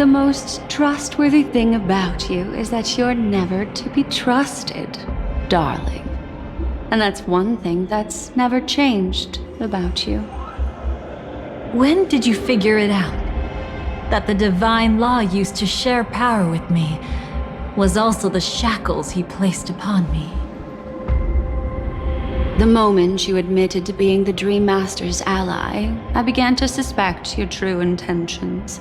The most trustworthy thing about you is that you're never to be trusted, darling. And that's one thing that's never changed about you. When did you figure it out? That the divine law used to share power with me was also the shackles he placed upon me. The moment you admitted to being the Dream Master's ally, I began to suspect your true intentions.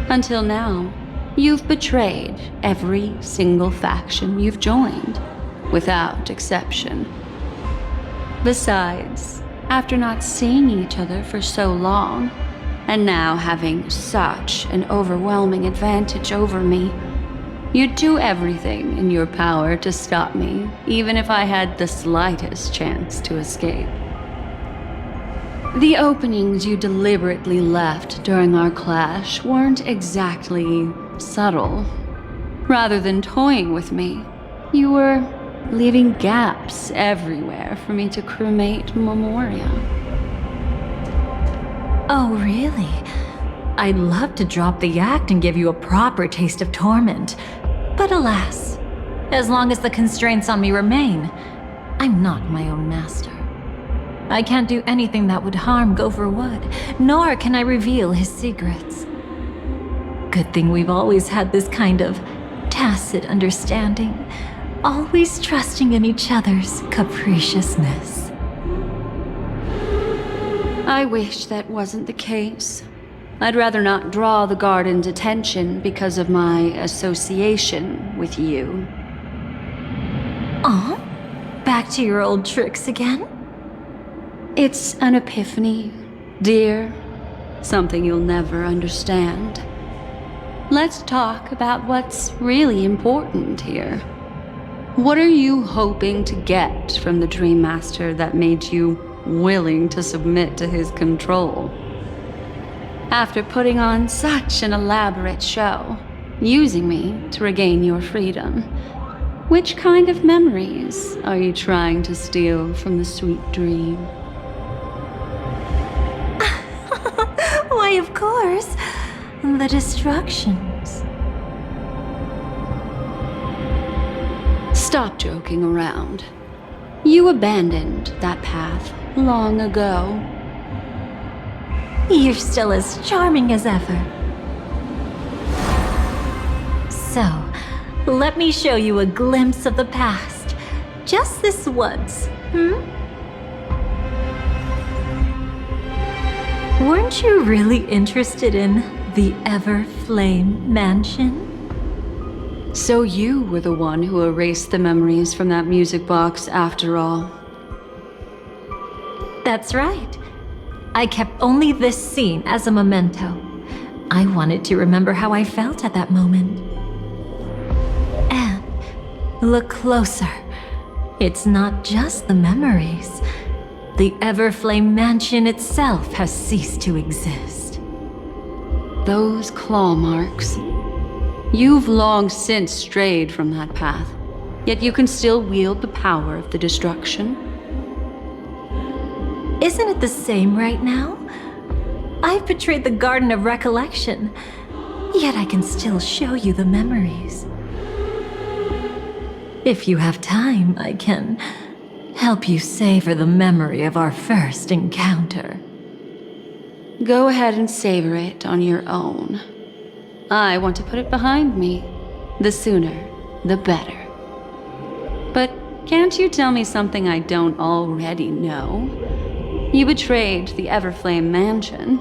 Until now, you've betrayed every single faction you've joined, without exception. Besides, after not seeing each other for so long, and now having such an overwhelming advantage over me, you'd do everything in your power to stop me, even if I had the slightest chance to escape. The openings you deliberately left during our clash weren't exactly subtle. Rather than toying with me, you were leaving gaps everywhere for me to cremate Memoria. Oh, really? I'd love to drop the act and give you a proper taste of torment. But alas, as long as the constraints on me remain, I'm not my own master. I can't do anything that would harm Gopher Wood, nor can I reveal his secrets. Good thing we've always had this kind of tacit understanding, always trusting in each other's capriciousness. I wish that wasn't the case. I'd rather not draw the Garden's attention because of my association with you. Oh? Back to your old tricks again? It's an epiphany, dear. Something you'll never understand. Let's talk about what's really important here. What are you hoping to get from the Dream Master that made you willing to submit to his control? After putting on such an elaborate show, using me to regain your freedom, which kind of memories are you trying to steal from the sweet dream? Why, of course, the distractions. Stop joking around. You abandoned that path long ago. You're still as charming as ever. So, let me show you a glimpse of the past. Just this once, Weren't you really interested in the Everflame Mansion? So you were the one who erased the memories from that music box after all. That's right. I kept only this scene as a memento. I wanted to remember how I felt at that moment. And look closer. It's not just the memories. The Everflame Mansion itself has ceased to exist. Those claw marks. You've long since strayed from that path, yet you can still wield the power of the destruction. Isn't it the same right now? I've betrayed the Garden of Recollection, yet I can still show you the memories. If you have time, I can help you savor the memory of our first encounter. Go ahead and savor it on your own. I want to put it behind me. The sooner, the better. But can't you tell me something I don't already know? You betrayed the Everflame Mansion.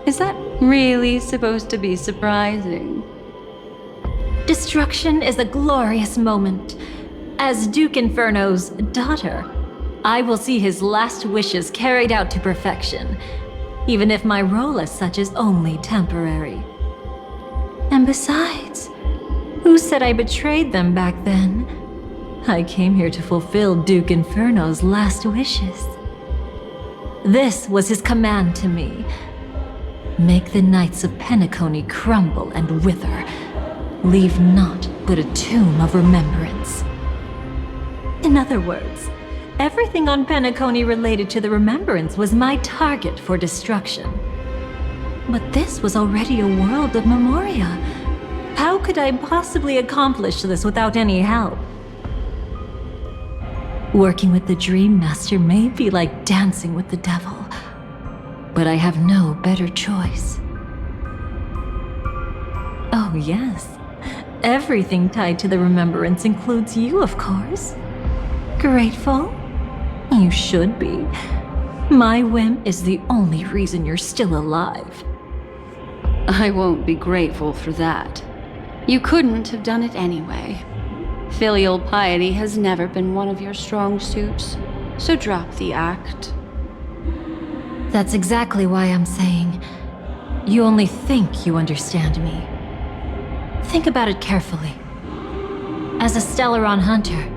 Is that really supposed to be surprising? Destruction is a glorious moment. As Duke Inferno's daughter, I will see his last wishes carried out to perfection, even if my role as such is only temporary. And besides, who said I betrayed them back then? I came here to fulfill Duke Inferno's last wishes. This was his command to me. Make the Knights of Penacony crumble and wither. Leave naught but a tomb of remembrance. In other words, everything on Penacony related to the remembrance was my target for destruction. But this was already a world of Memoria, could I possibly accomplish this without any help? Working with the Dream Master may be like dancing with the devil, but I have no better choice. Oh yes, everything tied to the remembrance includes you, of course. Grateful? You should be. My whim is the only reason you're still alive. I won't be grateful for that. You couldn't have done it anyway. Filial piety has never been one of your strong suits, so drop the act. That's exactly why I'm saying, you only think you understand me. Think about it carefully. As a Stellaron hunter,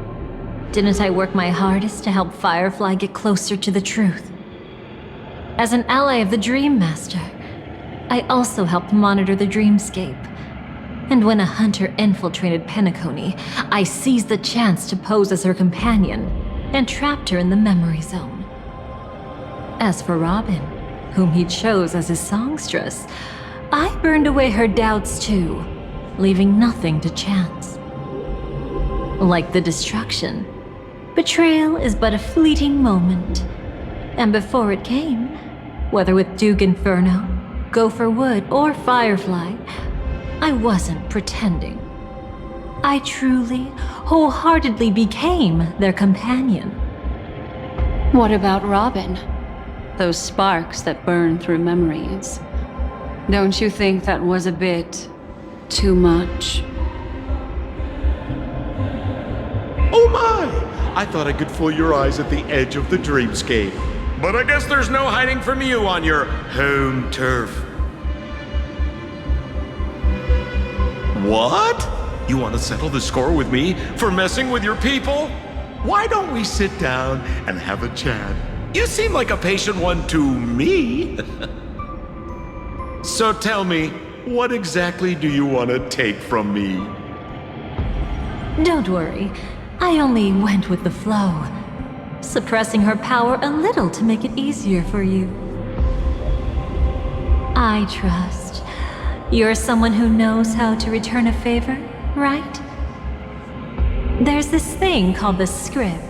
didn't I work my hardest to help Firefly get closer to the truth? As an ally of the Dream Master, I also helped monitor the dreamscape. And when a hunter infiltrated Penacony, I seized the chance to pose as her companion and trapped her in the memory zone. As for Robin, whom he chose as his songstress, I burned away her doubts too, leaving nothing to chance. Like the destruction, betrayal is but a fleeting moment. And before it came, whether with Duke Inferno, Gopher Wood, or Firefly, I wasn't pretending. I truly, wholeheartedly became their companion. What about Robin? Those sparks that burn through memories. Don't you think that was a bit too much? Oh my! I thought I could fool your eyes at the edge of the dreamscape. But I guess there's no hiding from you on your home turf. What? You want to settle the score with me for messing with your people? Why don't we sit down and have a chat? You seem like a patient one to me. So tell me, what exactly do you want to take from me? Don't worry, I only went with the flow, suppressing her power a little to make it easier for you. I trust. You're someone who knows how to return a favor, right? There's this thing called the script.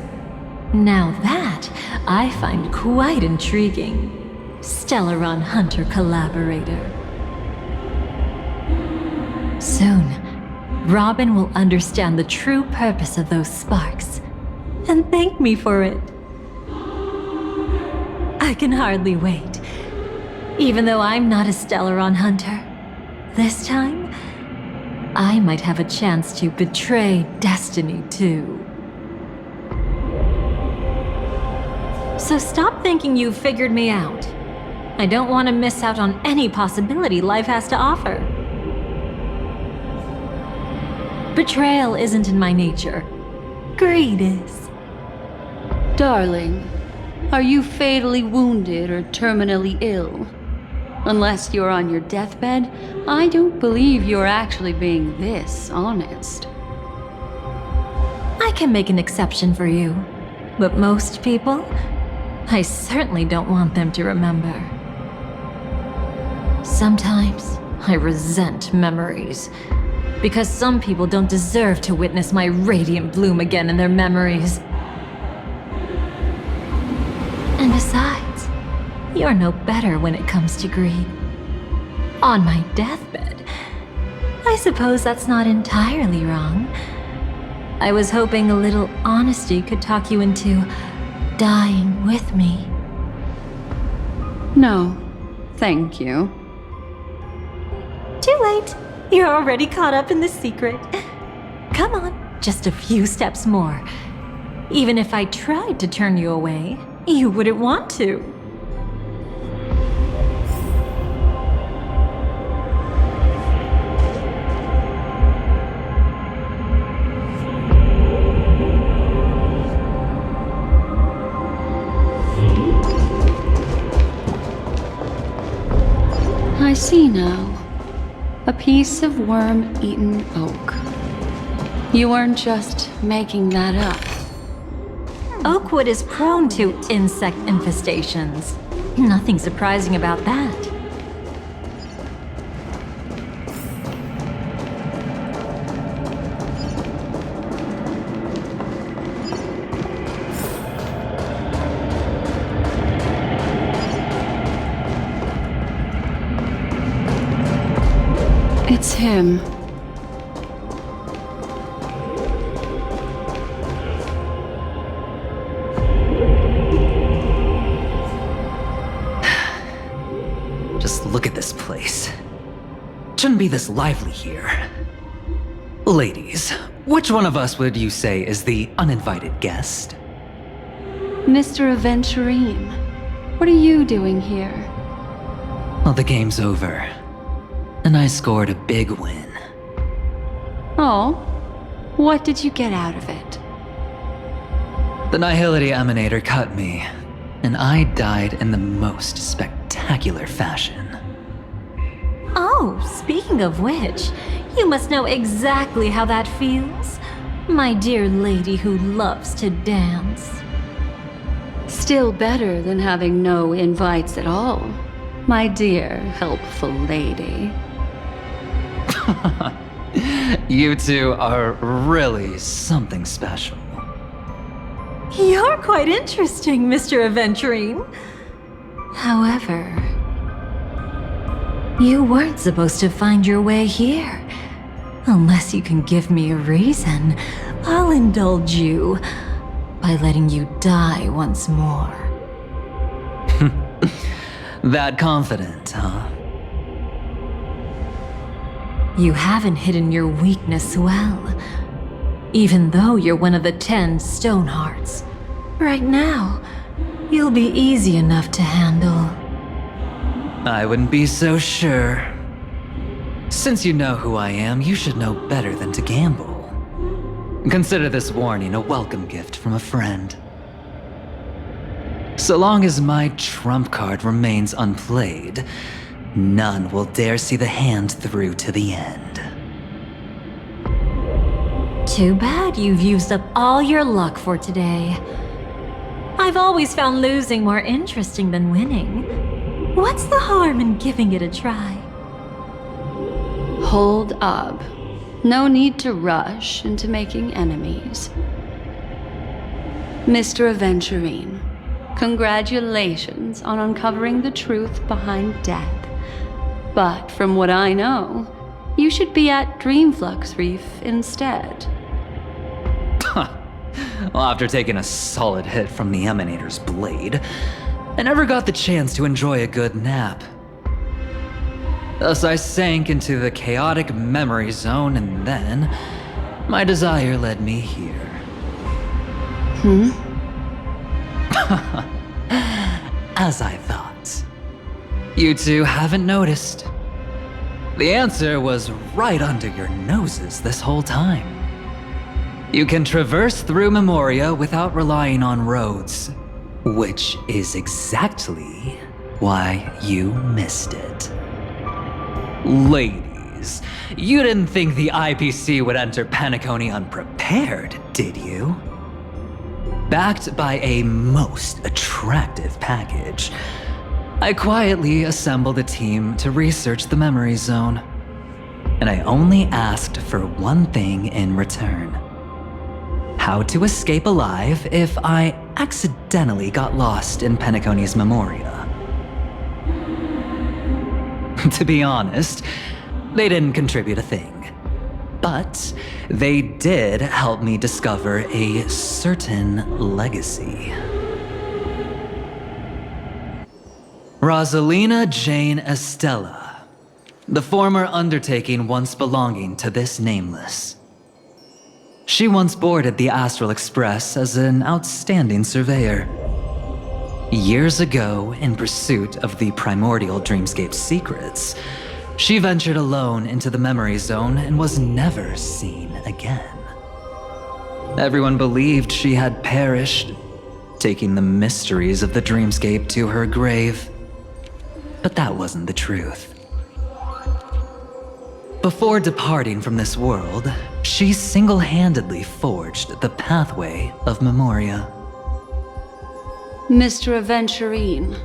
Now that I find quite intriguing. Stellaron Hunter Collaborator. Soon, Robin will understand the true purpose of those sparks, and thank me for it. I can hardly wait. Even though I'm not a Stellaron Hunter, this time, I might have a chance to betray destiny too. So stop thinking you've figured me out. I don't want to miss out on any possibility life has to offer. Betrayal isn't in my nature. Greed is. Darling, are you fatally wounded or terminally ill? Unless you're on your deathbed, I don't believe you're actually being this honest. I can make an exception for you, but most people, I certainly don't want them to remember. Sometimes I resent memories, because some people don't deserve to witness my radiant bloom again in their memories. And besides, you're no better when it comes to greed. On my deathbed, I suppose that's not entirely wrong. I was hoping a little honesty could talk you into dying with me. No, thank you. Too late. You're already caught up in the secret. Come on, just a few steps more. Even if I tried to turn you away, you wouldn't want to. I see now. A piece of worm-eaten oak. You weren't just making that up. Oakwood is prone to insect infestations. Nothing surprising about that. him. Just look at this place. Shouldn't be this lively here. Ladies, which one of us would you say is the uninvited guest? Mr. Aventurine, what are you doing here? Well, the game's over, and I scored a big win. Oh, what did you get out of it? The Nihility Emanator cut me, and I died in the most spectacular fashion. Oh, speaking of which, you must know exactly how that feels. My dear lady who loves to dance. Still better than having no invites at all, my dear helpful lady. You two are really something special. You're quite interesting, Mr. Aventurine. However, you weren't supposed to find your way here. Unless you can give me a reason, I'll indulge you by letting you die once more. That confident, huh? You haven't hidden your weakness well, even though you're one of the 10 Stonehearts. Right now, you'll be easy enough to handle. I wouldn't be so sure. Since you know who I am, you should know better than to gamble. Consider this warning a welcome gift from a friend. So long as my trump card remains unplayed, none will dare see the hand through to the end. Too bad you've used up all your luck for today. I've always found losing more interesting than winning. What's the harm in giving it a try? Hold up. No need to rush into making enemies. Mr. Aventurine, congratulations on uncovering the truth behind death. But from what I know, you should be at Dreamflux Reef instead. Well, after taking a solid hit from the Emanator's blade, I never got the chance to enjoy a good nap. Thus I sank into the chaotic memory zone, and then my desire led me here. As I thought. You two haven't noticed. The answer was right under your noses this whole time. You can traverse through Memoria without relying on roads, which is exactly why you missed it. Ladies, you didn't think the IPC would enter Penacony unprepared, did you? Backed by a most attractive package, I quietly assembled a team to research the memory zone. And I only asked for one thing in return. How to escape alive if I accidentally got lost in Penacony's Memoria. To be honest, they didn't contribute a thing. But they did help me discover a certain legacy. Rosalina Jane Estella, the former undertaking once belonging to this nameless. She once boarded the Astral Express as an outstanding surveyor. Years ago, in pursuit of the primordial dreamscape secrets, she ventured alone into the memory zone and was never seen again. Everyone believed she had perished, taking the mysteries of the dreamscape to her grave. But that wasn't the truth. Before departing from this world, she single-handedly forged the pathway of Memoria. Mr. Aventurine,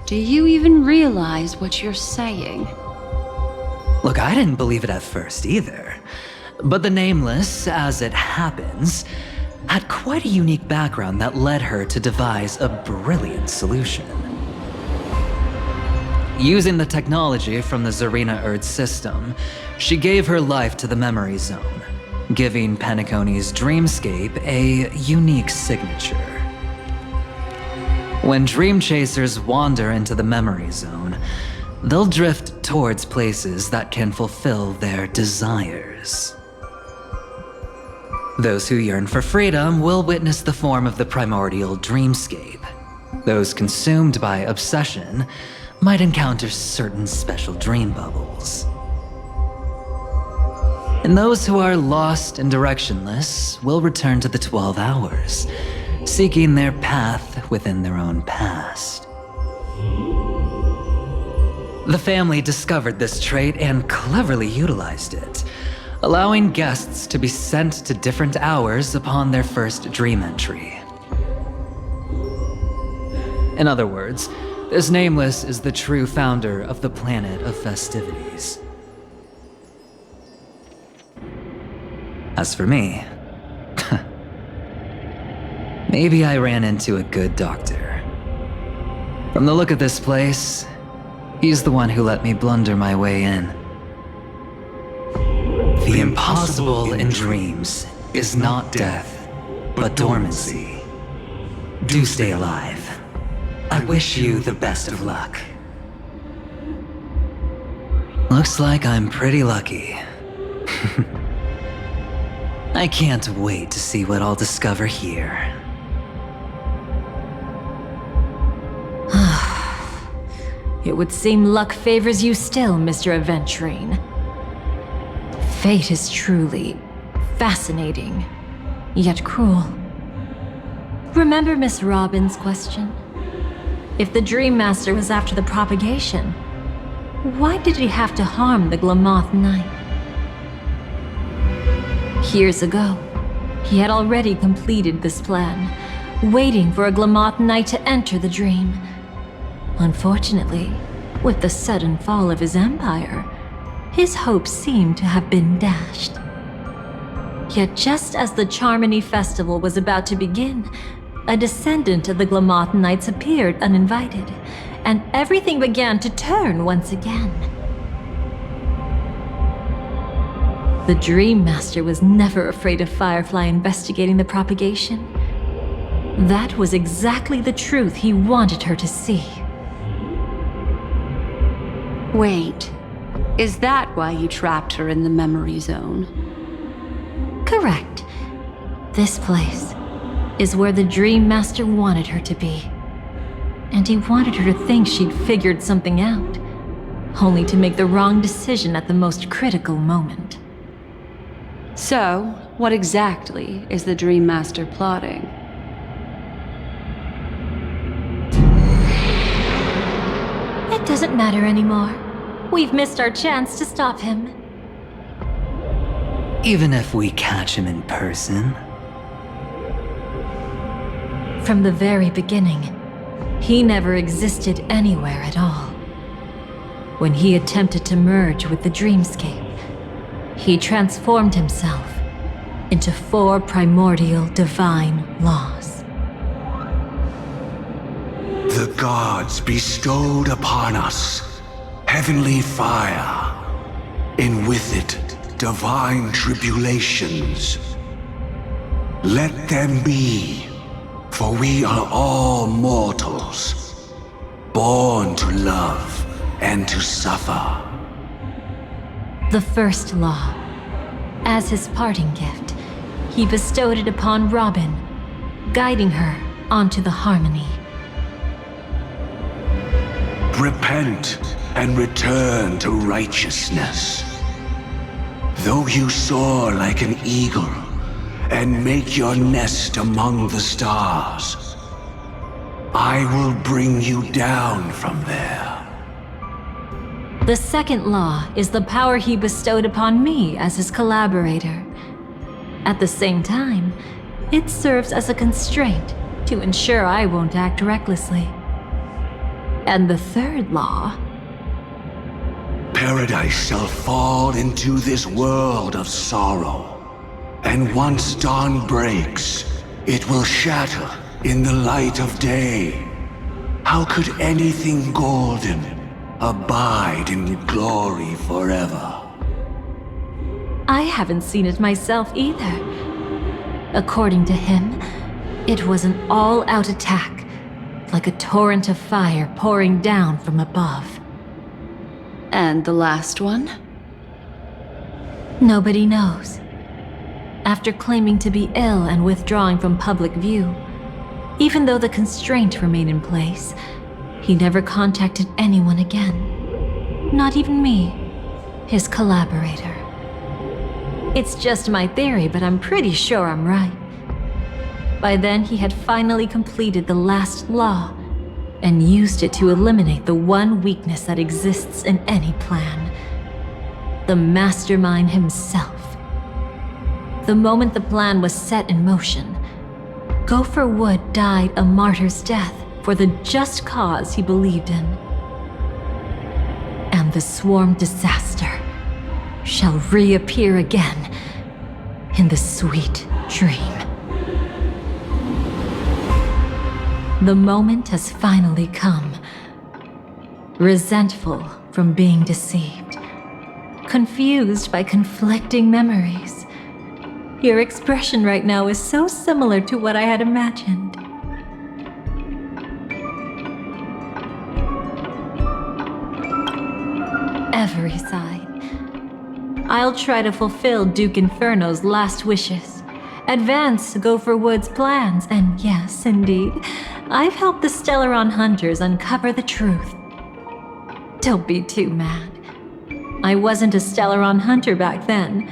do you even realize what you're saying? Look, I didn't believe it at first either. But the Nameless, as it happens, had quite a unique background that led her to devise a brilliant solution. Using the technology from the Zarina Erd system, she gave her life to the memory zone, giving Penacony's dreamscape a unique signature. When dream chasers wander into the memory zone, they'll drift towards places that can fulfill their desires. Those who yearn for freedom will witness the form of the primordial dreamscape. Those consumed by obsession might encounter certain special dream bubbles. And those who are lost and directionless will return to the 12 hours, seeking their path within their own past. The family discovered this trait and cleverly utilized it, allowing guests to be sent to different hours upon their first dream entry. In other words, this Nameless is the true founder of the planet of festivities. As for me, maybe I ran into a good doctor. From the look of this place, he's the one who let me blunder my way in. The impossible in dreams is not death, but dormancy. Do stay alive. I wish you the best of luck. Looks like I'm pretty lucky. I can't wait to see what I'll discover here. It would seem luck favors you still, Mr. Aventurine. Fate is truly fascinating, yet cruel. Remember Miss Robin's question? If the Dream Master was after the propagation, why did he have to harm the Glamoth Knight? Years ago, he had already completed this plan, waiting for a Glamoth Knight to enter the dream. Unfortunately, with the sudden fall of his empire, his hopes seemed to have been dashed. Yet just as the Charmony Festival was about to begin, a descendant of the Glamoth Knights appeared uninvited, and everything began to turn once again. The Dream Master was never afraid of Firefly investigating the propagation. That was exactly the truth he wanted her to see. Wait, is that why you trapped her in the memory zone? Correct. This place is where the Dream Master wanted her to be. And he wanted her to think she'd figured something out, only to make the wrong decision at the most critical moment. So, what exactly is the Dream Master plotting? It doesn't matter anymore. We've missed our chance to stop him. Even if we catch him in person? From the very beginning, he never existed anywhere at all. When he attempted to merge with the dreamscape, he transformed himself into 4 primordial divine laws. The gods bestowed upon us heavenly fire, and with it divine tribulations. Let them be, for we are all mortals, born to love and to suffer. The first law. As his parting gift, he bestowed it upon Robin, guiding her onto the harmony. Repent and return to righteousness. Though you soar like an eagle and make your nest among the stars, I will bring you down from there. The second law is the power he bestowed upon me as his collaborator. At the same time, it serves as a constraint to ensure I won't act recklessly. And the third law... Paradise shall fall into this world of sorrow, and once dawn breaks, it will shatter in the light of day. How could anything golden abide in glory forever. I haven't seen it myself either. According to him, it was an all-out attack, like a torrent of fire pouring down from above. And the last one? Nobody knows. After claiming to be ill and withdrawing from public view, even though the constraint remained in place, he never contacted anyone again. Not even me, his collaborator. It's just my theory, but I'm pretty sure I'm right. By then, he had finally completed the last law and used it to eliminate the one weakness that exists in any plan. The mastermind himself. The moment the plan was set in motion, Gopher Wood died a martyr's death for the just cause he believed in. And the swarm disaster shall reappear again in the sweet dream. The moment has finally come. Resentful from being deceived. Confused by conflicting memories. Your expression right now is so similar to what I had imagined. Every side. I'll try to fulfill Duke Inferno's last wishes. Advance Gopher Wood's plans, and yes, indeed, I've helped the Stellaron Hunters uncover the truth. Don't be too mad. I wasn't a Stellaron Hunter back then,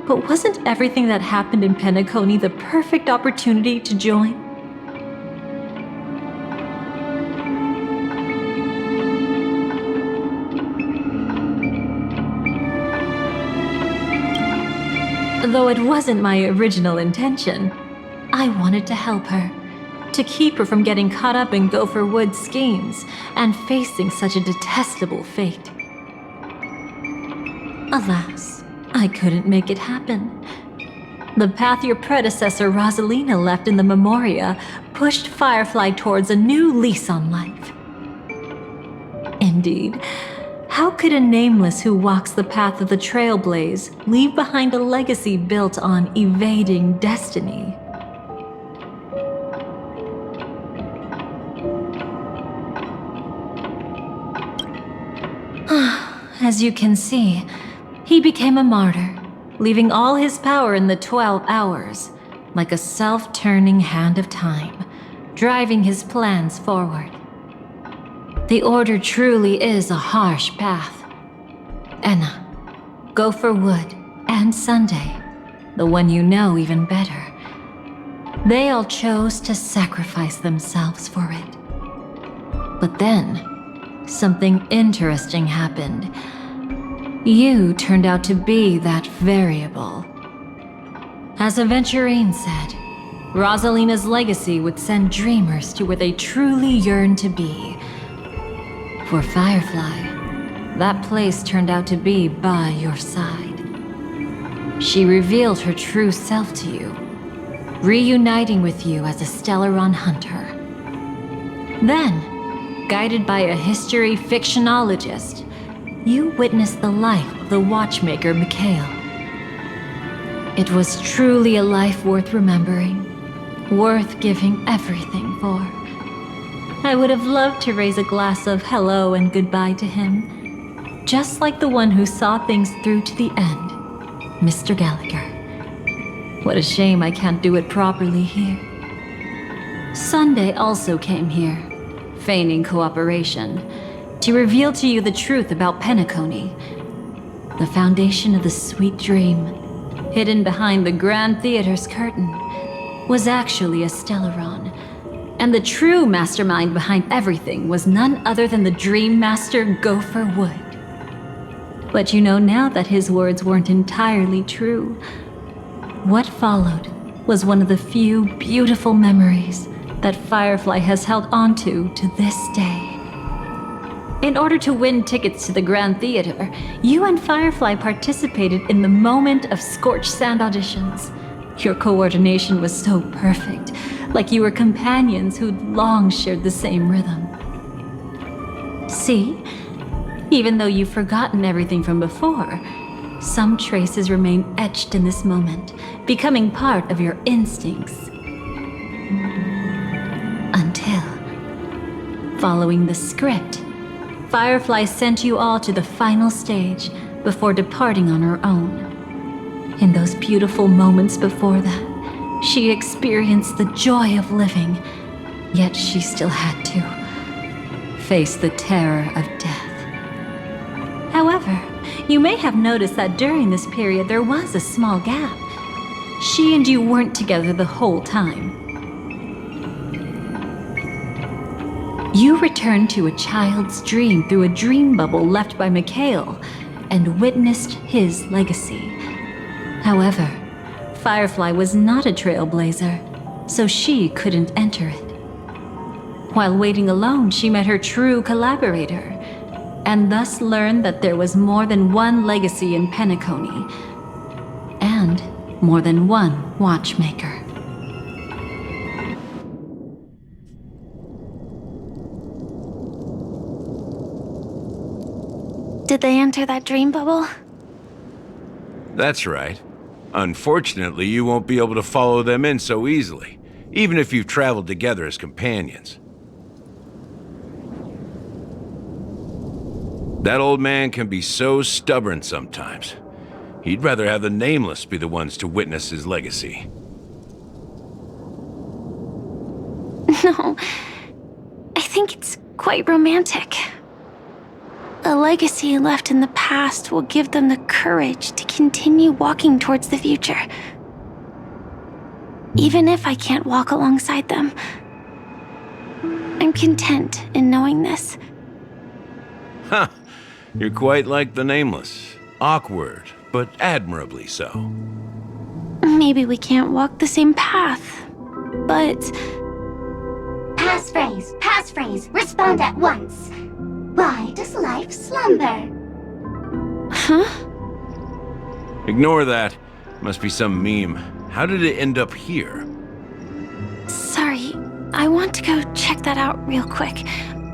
but wasn't everything that happened in Penacony the perfect opportunity to join? Though it wasn't my original intention, I wanted to help her, to keep her from getting caught up in Gopher Wood's schemes and facing such a detestable fate. Alas, I couldn't make it happen. The path your predecessor Rosalina left in the Memoria pushed Firefly towards a new lease on life. Indeed, how could a nameless who walks the path of the Trailblaze leave behind a legacy built on evading destiny? As you can see, he became a martyr, leaving all his power in the 12 hours, like a self-turning hand of time, driving his plans forward. The Order truly is a harsh path. Enna, Gopher Wood, and Sunday, the one you know even better, they all chose to sacrifice themselves for it. But then, something interesting happened. You turned out to be that variable. As Aventurine said, Rosalina's legacy would send dreamers to where they truly yearn to be. For Firefly, that place turned out to be by your side. She revealed her true self to you, reuniting with you as a Stellaron Hunter. Then, guided by a history fictionologist, you witnessed the life of the watchmaker Mikhail. It was truly a life worth remembering, worth giving everything for. I would have loved to raise a glass of hello and goodbye to him, just like the one who saw things through to the end, Mr. Gallagher. What a shame I can't do it properly here. Sunday also came here, feigning cooperation, to reveal to you the truth about Penacony, the foundation of the sweet dream, hidden behind the Grand Theater's curtain, was actually a Stellaron. And the true mastermind behind everything was none other than the Dream Master Gopher Wood. But you know now that his words weren't entirely true. What followed was one of the few beautiful memories that Firefly has held onto to this day. In order to win tickets to the Grand Theater, you and Firefly participated in the moment of scorched sand auditions. Your coordination was so perfect, like you were companions who'd long shared the same rhythm. See, Even though you've forgotten everything from before, some traces remain etched in this moment, becoming part of your instincts. Until, following the script, Firefly sent you all to the final stage before departing on her own. In those beautiful moments before that, she experienced the joy of living, yet she still had to face the terror of death. However, you may have noticed that during this period there was a small gap. She and you weren't together the whole time. You returned to a child's dream through a dream bubble left by Mikhail and witnessed his legacy. However, Firefly was not a trailblazer, so she couldn't enter it. While waiting alone, she met her true collaborator, and thus learned that there was more than one legacy in Penacony, and more than one watchmaker. Did they enter that dream bubble? That's right. Unfortunately, you won't be able to follow them in so easily, even if you've traveled together as companions. That old man can be so stubborn sometimes. He'd rather have the Nameless be the ones to witness his legacy. No, I think it's quite romantic. A legacy left in the past will give them the courage to continue walking towards the future. Even if I can't walk alongside them, I'm content in knowing this. Huh. You're quite like the Nameless. Awkward, but admirably so. Maybe we can't walk the same path, but... Passphrase, respond at once. Why does life slumber? Huh? Ignore that. Must be some meme. How did it end up here? Sorry, I want to go check that out real quick.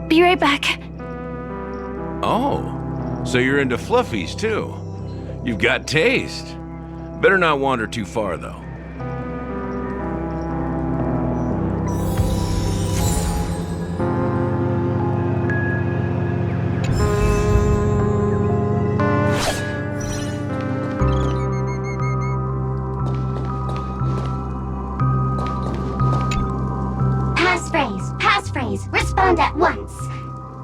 Be right back. Oh, so you're into fluffies too. You've got taste. Better not wander too far though. Passphrase, respond at once.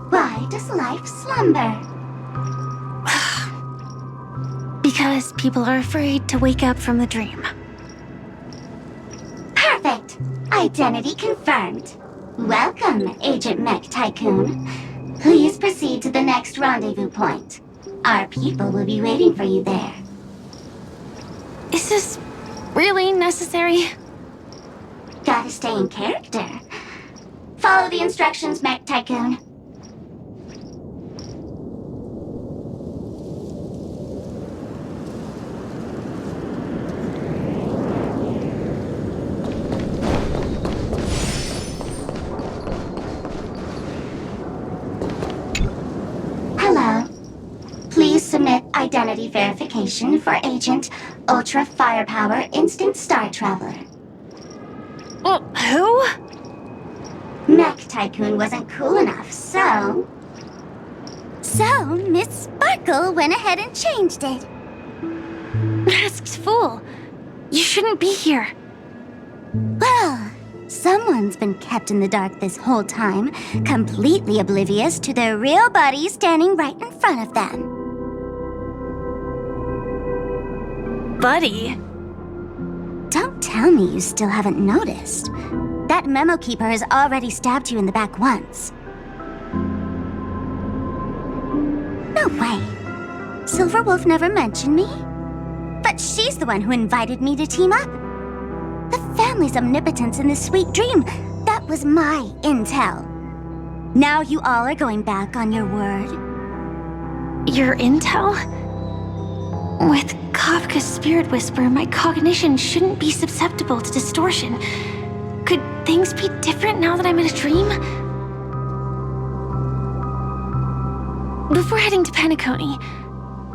Why does life slumber? Because people are afraid to wake up from the dream. Perfect. Identity confirmed. Welcome, Agent Mech Tycoon. Please proceed to the next rendezvous point. Our people will be waiting for you there. Is this really necessary? Gotta stay in character. Follow the instructions, Mech Tycoon. Hello. Please submit identity verification for Agent Ultra Firepower Instant Star Traveler. Who? Mech Tycoon wasn't cool enough, so... So, Miss Sparkle went ahead and changed it. Masked fool. You shouldn't be here. Well, someone's been kept in the dark this whole time, completely oblivious to their real body standing right in front of them. Buddy. Don't tell me you still haven't noticed. That memo keeper has already stabbed you in the back once. No way. Silverwolf never mentioned me. But she's the one who invited me to team up. The family's omnipotence in this sweet dream, that was my intel. Now you all are going back on your word. Your intel? With Kafka's spirit whisper, my cognition shouldn't be susceptible to distortion. Could things be different now that I'm in a dream? Before heading to Penacony,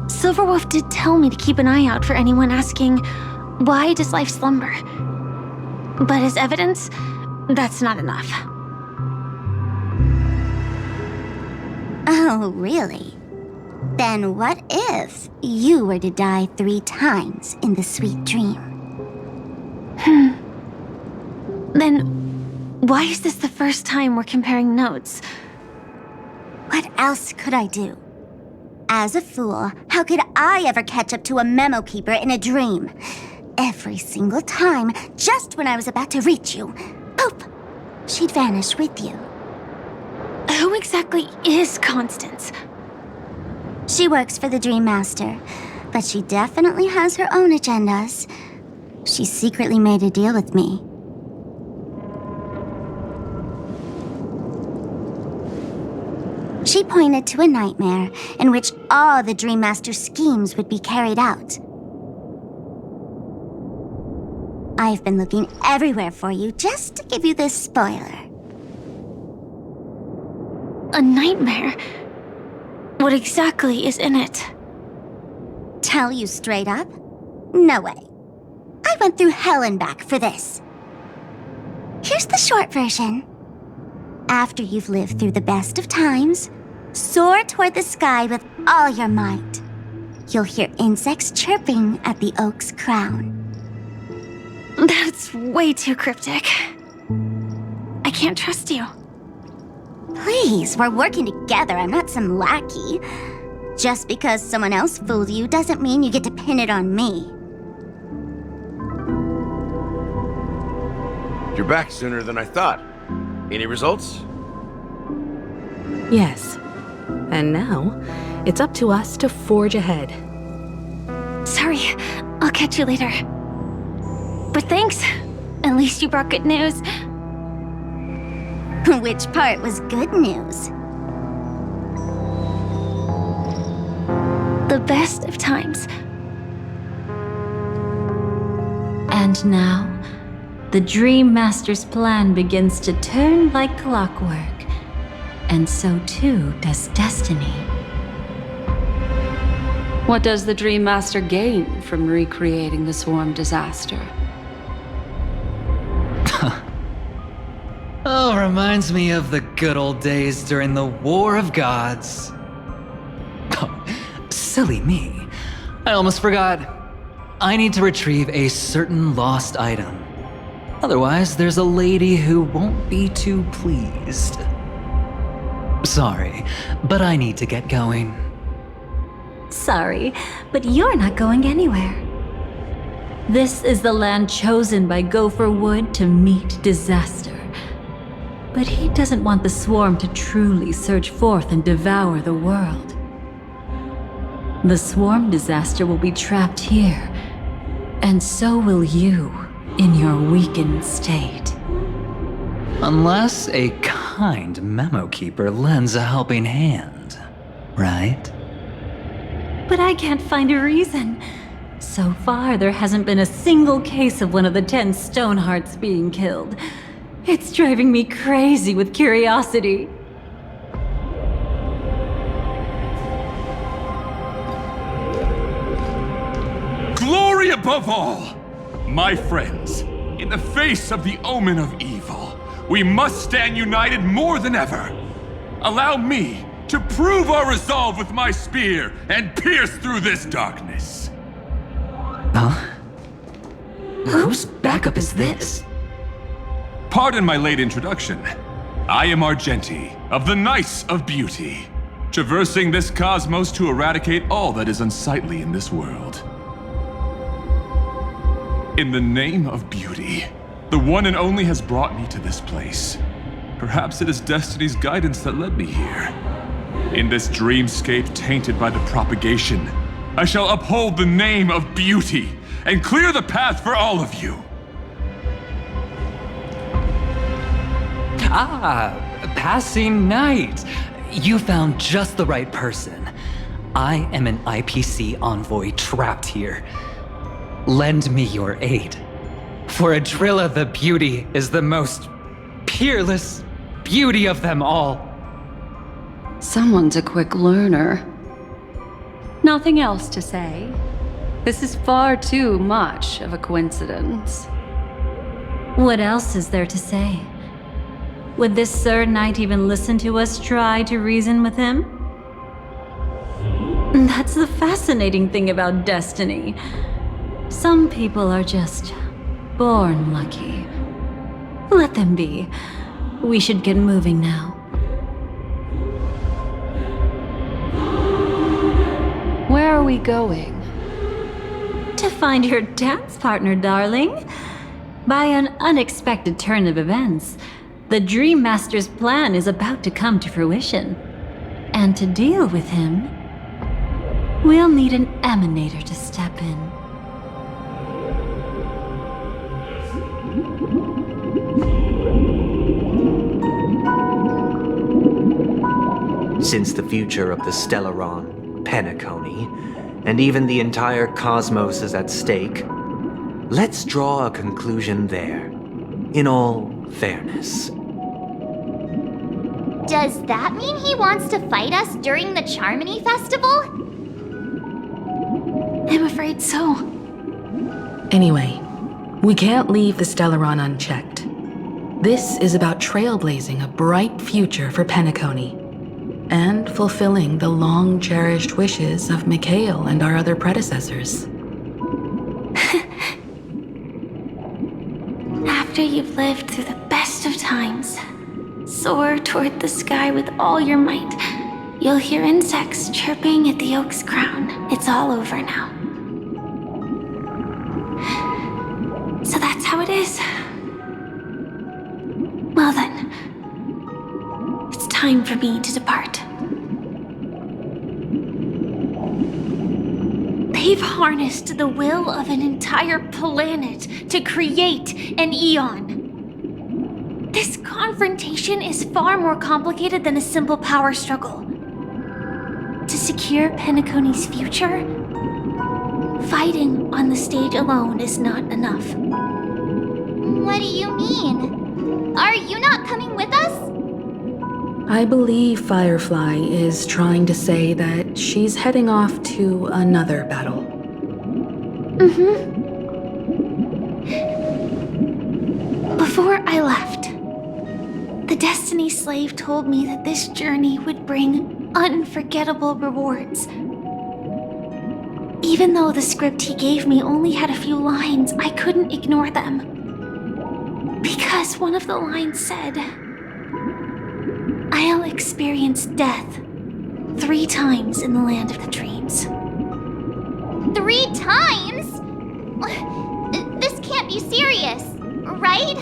Silverwolf did tell me to keep an eye out for anyone asking, why does life slumber? But as evidence, that's not enough. Oh, really? Then what if you were to die 3 times in the sweet dream? Then, why is this the first time we're comparing notes? What else could I do? As a fool, how could I ever catch up to a memo keeper in a dream? Every single time, just when I was about to reach you, poof, she'd vanish with you. Who exactly is Constance? She works for the Dream Master, but she definitely has her own agendas. She secretly made a deal with me. She pointed to a nightmare in which all the Dream Master's schemes would be carried out. I've been looking everywhere for you just to give you this spoiler. A nightmare? What exactly is in it? Tell you straight up? No way. I went through hell and back for this. Here's the short version. After you've lived through the best of times, soar toward the sky with all your might. You'll hear insects chirping at the oak's crown. That's way too cryptic. I can't trust you. Please, we're working together. I'm not some lackey. Just because someone else fooled you doesn't mean you get to pin it on me. You're back sooner than I thought. Any results? Yes. And now, it's up to us to forge ahead. Sorry, I'll catch you later. But thanks. At least you brought good news. Which part was good news? The best of times. And now, the Dream Master's plan begins to turn like clockwork. And so too does destiny. What does the Dream Master gain from recreating the swarm disaster? Oh, reminds me of the good old days during the War of Gods. Oh, silly me. I almost forgot. I need to retrieve a certain lost item. Otherwise, there's a lady who won't be too pleased. Sorry, but I need to get going. Sorry, but you're not going anywhere. This is the land chosen by Gopher Wood to meet disaster. But he doesn't want the swarm to truly surge forth and devour the world. The swarm disaster will be trapped here, and so will you in your weakened state. Unless a kind memo keeper lends a helping hand, right? But I can't find a reason. So far, there hasn't been a single case of one of the 10 Stonehearts being killed. It's driving me crazy with curiosity. Glory above all! My friends, in the face of the omen of evil, we must stand united more than ever. Allow me to prove our resolve with my spear and pierce through this darkness. Huh? Whose backup is this? Pardon my late introduction. I am Argenti, of the Knights of Beauty, traversing this cosmos to eradicate all that is unsightly in this world. In the name of beauty, the one and only has brought me to this place. Perhaps it is destiny's guidance that led me here. In this dreamscape tainted by the propagation, I shall uphold the name of beauty and clear the path for all of you. Ah, passing knight. You found just the right person. I am an IPC envoy trapped here. Lend me your aid. For Adrilla the Beauty is the most peerless beauty of them all. Someone's a quick learner. Nothing else to say. This is far too much of a coincidence. What else is there to say? Would this Sir Knight even listen to us try to reason with him? That's the fascinating thing about destiny. Some people are just born lucky. Let them be. We should get moving now. Where are we going? To find your dance partner, darling. By an unexpected turn of events, the Dream Master's plan is about to come to fruition. And to deal with him, we'll need an emanator to step in. Since the future of the Stellaron, Penacony, and even the entire cosmos is at stake, let's draw a conclusion there, in all fairness. Does that mean he wants to fight us during the Charmony Festival? I'm afraid so. Anyway, we can't leave the Stellaron unchecked. This is about trailblazing a bright future for Penacony, and fulfilling the long-cherished wishes of Mikhail and our other predecessors. After you've lived through the best of times, soar toward the sky with all your might. You'll hear insects chirping at the oak's crown. It's all over now. So that's how it is. Well then, it's time for me to depart. They've harnessed the will of an entire planet to create an eon. This confrontation is far more complicated than a simple power struggle. To secure Penacony's future, fighting on the stage alone is not enough. What do you mean? Are you not coming with us? I believe Firefly is trying to say that she's heading off to another battle. Before I left, the Destiny Slave told me that this journey would bring unforgettable rewards. Even though the script he gave me only had a few lines, I couldn't ignore them. Because one of the lines said, "I'll experience death 3 times in the land of the dreams." 3 times? This can't be serious, right?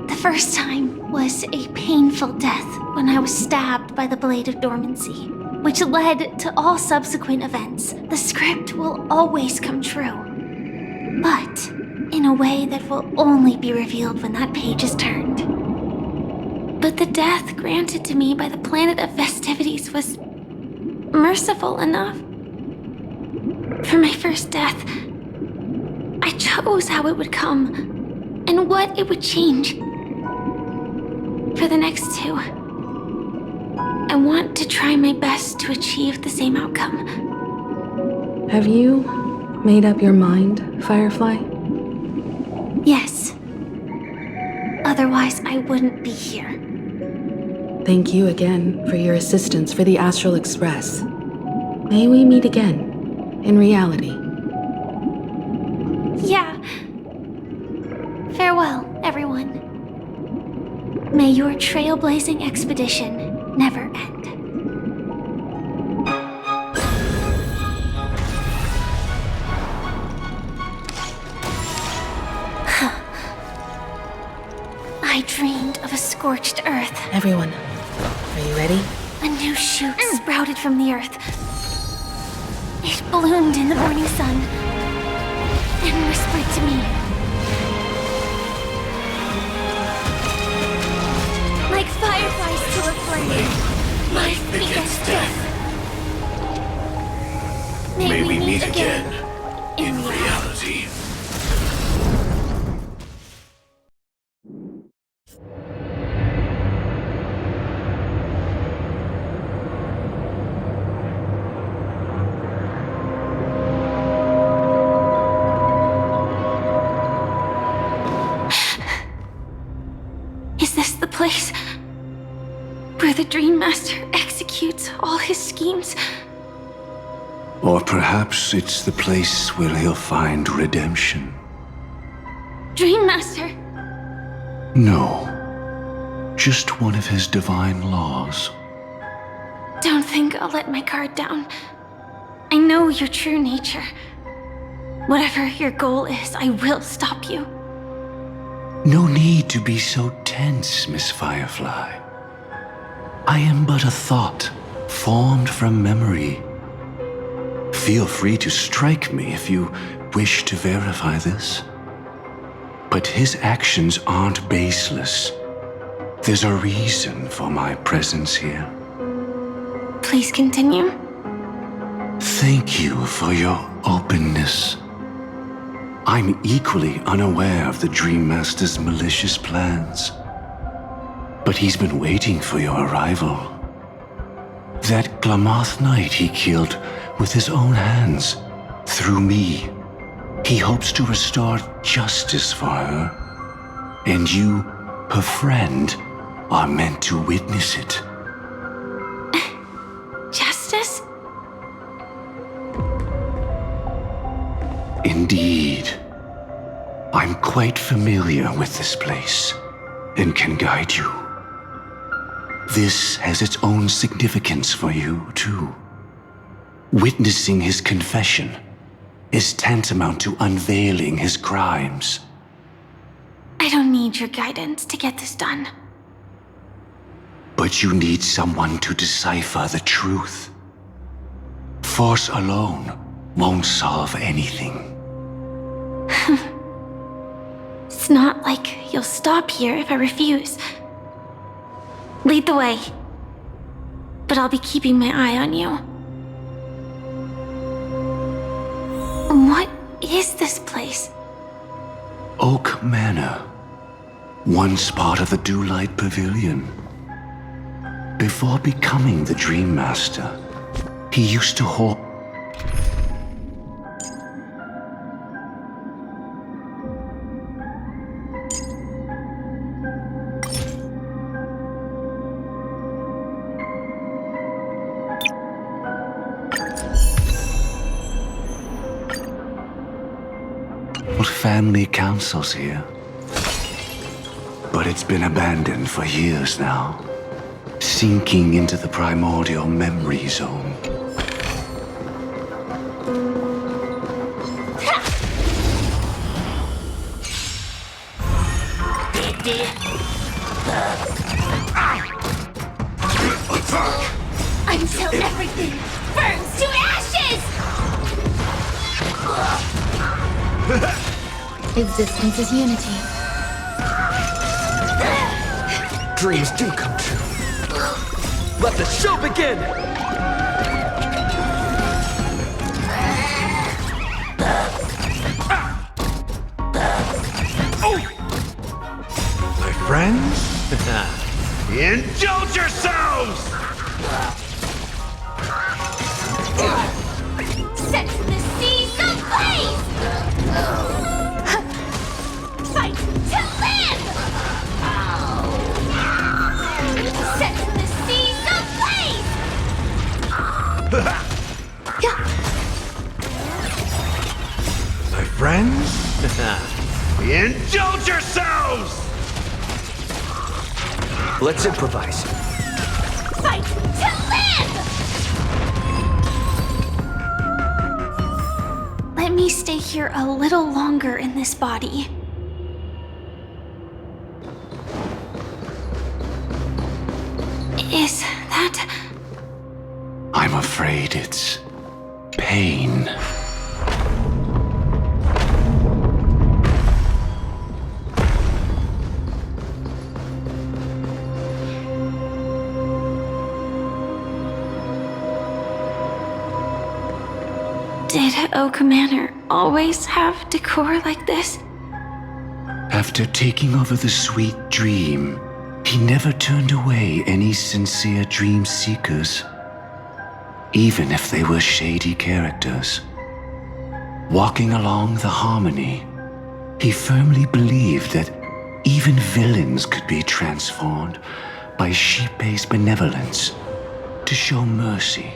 The first time was a painful death when I was stabbed by the Blade of Dormancy, which led to all subsequent events. The script will always come true, but in a way that will only be revealed when that page is turned. But the death granted to me by the planet of festivities was merciful enough. For my first death, I chose how it would come and what it would change. For the next 2, I want to try my best to achieve the same outcome. Have you made up your mind, Firefly? Yes. Otherwise, I wouldn't be here. Thank you again for your assistance for the Astral Express. May we meet again, in reality. Yeah. Farewell, everyone. May your trailblazing expedition never end. I dreamed of a scorched earth. Everyone, are you ready? A new shoot sprouted from the earth. It bloomed in the morning sun and whispered to me. Like fireflies to a flame, life begets death. May we meet again in reality. where the Dream Master executes all his schemes. Or perhaps it's the place where he'll find redemption. Dream Master! No. Just one of his divine laws. Don't think I'll let my guard down. I know your true nature. Whatever your goal is, I will stop you. No need to be so tense, Miss Firefly. I am but a thought, formed from memory. Feel free to strike me if you wish to verify this. But his actions aren't baseless. There's a reason for my presence here. Please continue. Thank you for your openness. I'm equally unaware of the Dream Master's malicious plans. But he's been waiting for your arrival. That Glamoth Knight he killed with his own hands, through me. He hopes to restore justice for her. And you, her friend, are meant to witness it. Justice? Indeed. I'm quite familiar with this place, and can guide you. This has its own significance for you, too. Witnessing his confession is tantamount to unveiling his crimes. I don't need your guidance to get this done. But you need someone to decipher the truth. Force alone won't solve anything. It's not like you'll stop here if I refuse. Lead the way. But I'll be keeping my eye on you. What is this place? Oak Manor. Once part of the Dewlight Pavilion. Before becoming the Dream Master, he used to hold... family councils here. But it's been abandoned for years now, sinking into the primordial memory zone. Until everything burns to ashes! Existence is unity. Dreams do come true. Let the show begin! My friends, indulge yourselves! Set the seas ablaze! Fight to live! Set the seas ablaze! My friends, indulge yourselves! Let's improvise. Fight to live! Let me stay here a little longer in this body. Is that... I'm afraid it's pain. Did Oak Manor always have decor like this? After taking over the sweet dream, he never turned away any sincere dream seekers, even if they were shady characters. Walking along the harmony, he firmly believed that even villains could be transformed by Xipe's benevolence, to show mercy,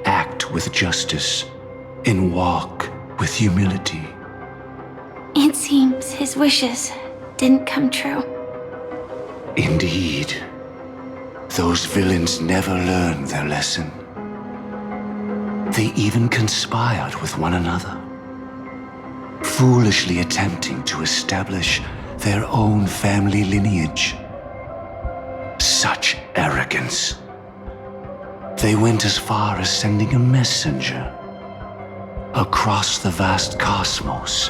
act with justice, and walk with humility. It seems his wishes didn't come true. Indeed. Those villains never learned their lesson. They even conspired with one another, foolishly attempting to establish their own family lineage. Such arrogance. They went as far as sending a messenger across the vast cosmos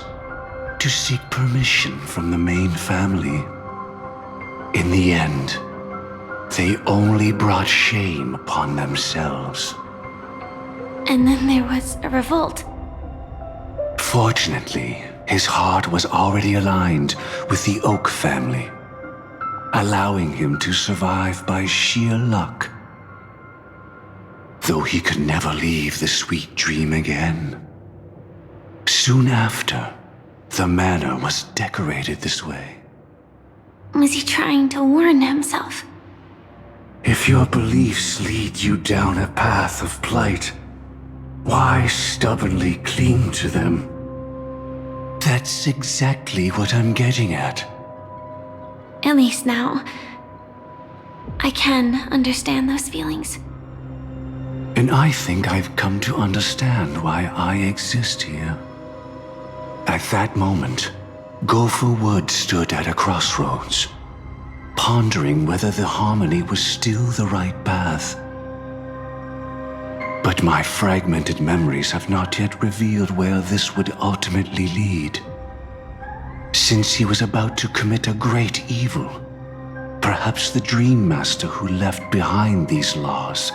to seek permission from the main family. In the end, they only brought shame upon themselves. And then there was a revolt. Fortunately, his heart was already aligned with the Oak family, allowing him to survive by sheer luck. Though he could never leave the sweet dream again. Soon after, the manor was decorated this way. Was he trying to warn himself? If your beliefs lead you down a path of plight, why stubbornly cling to them? That's exactly what I'm getting at. At least now, I can understand those feelings. And I think I've come to understand why I exist here. At that moment, Gopher Wood stood at a crossroads, pondering whether the harmony was still the right path. But my fragmented memories have not yet revealed where this would ultimately lead. Since he was about to commit a great evil, perhaps the Dream Master who left behind these laws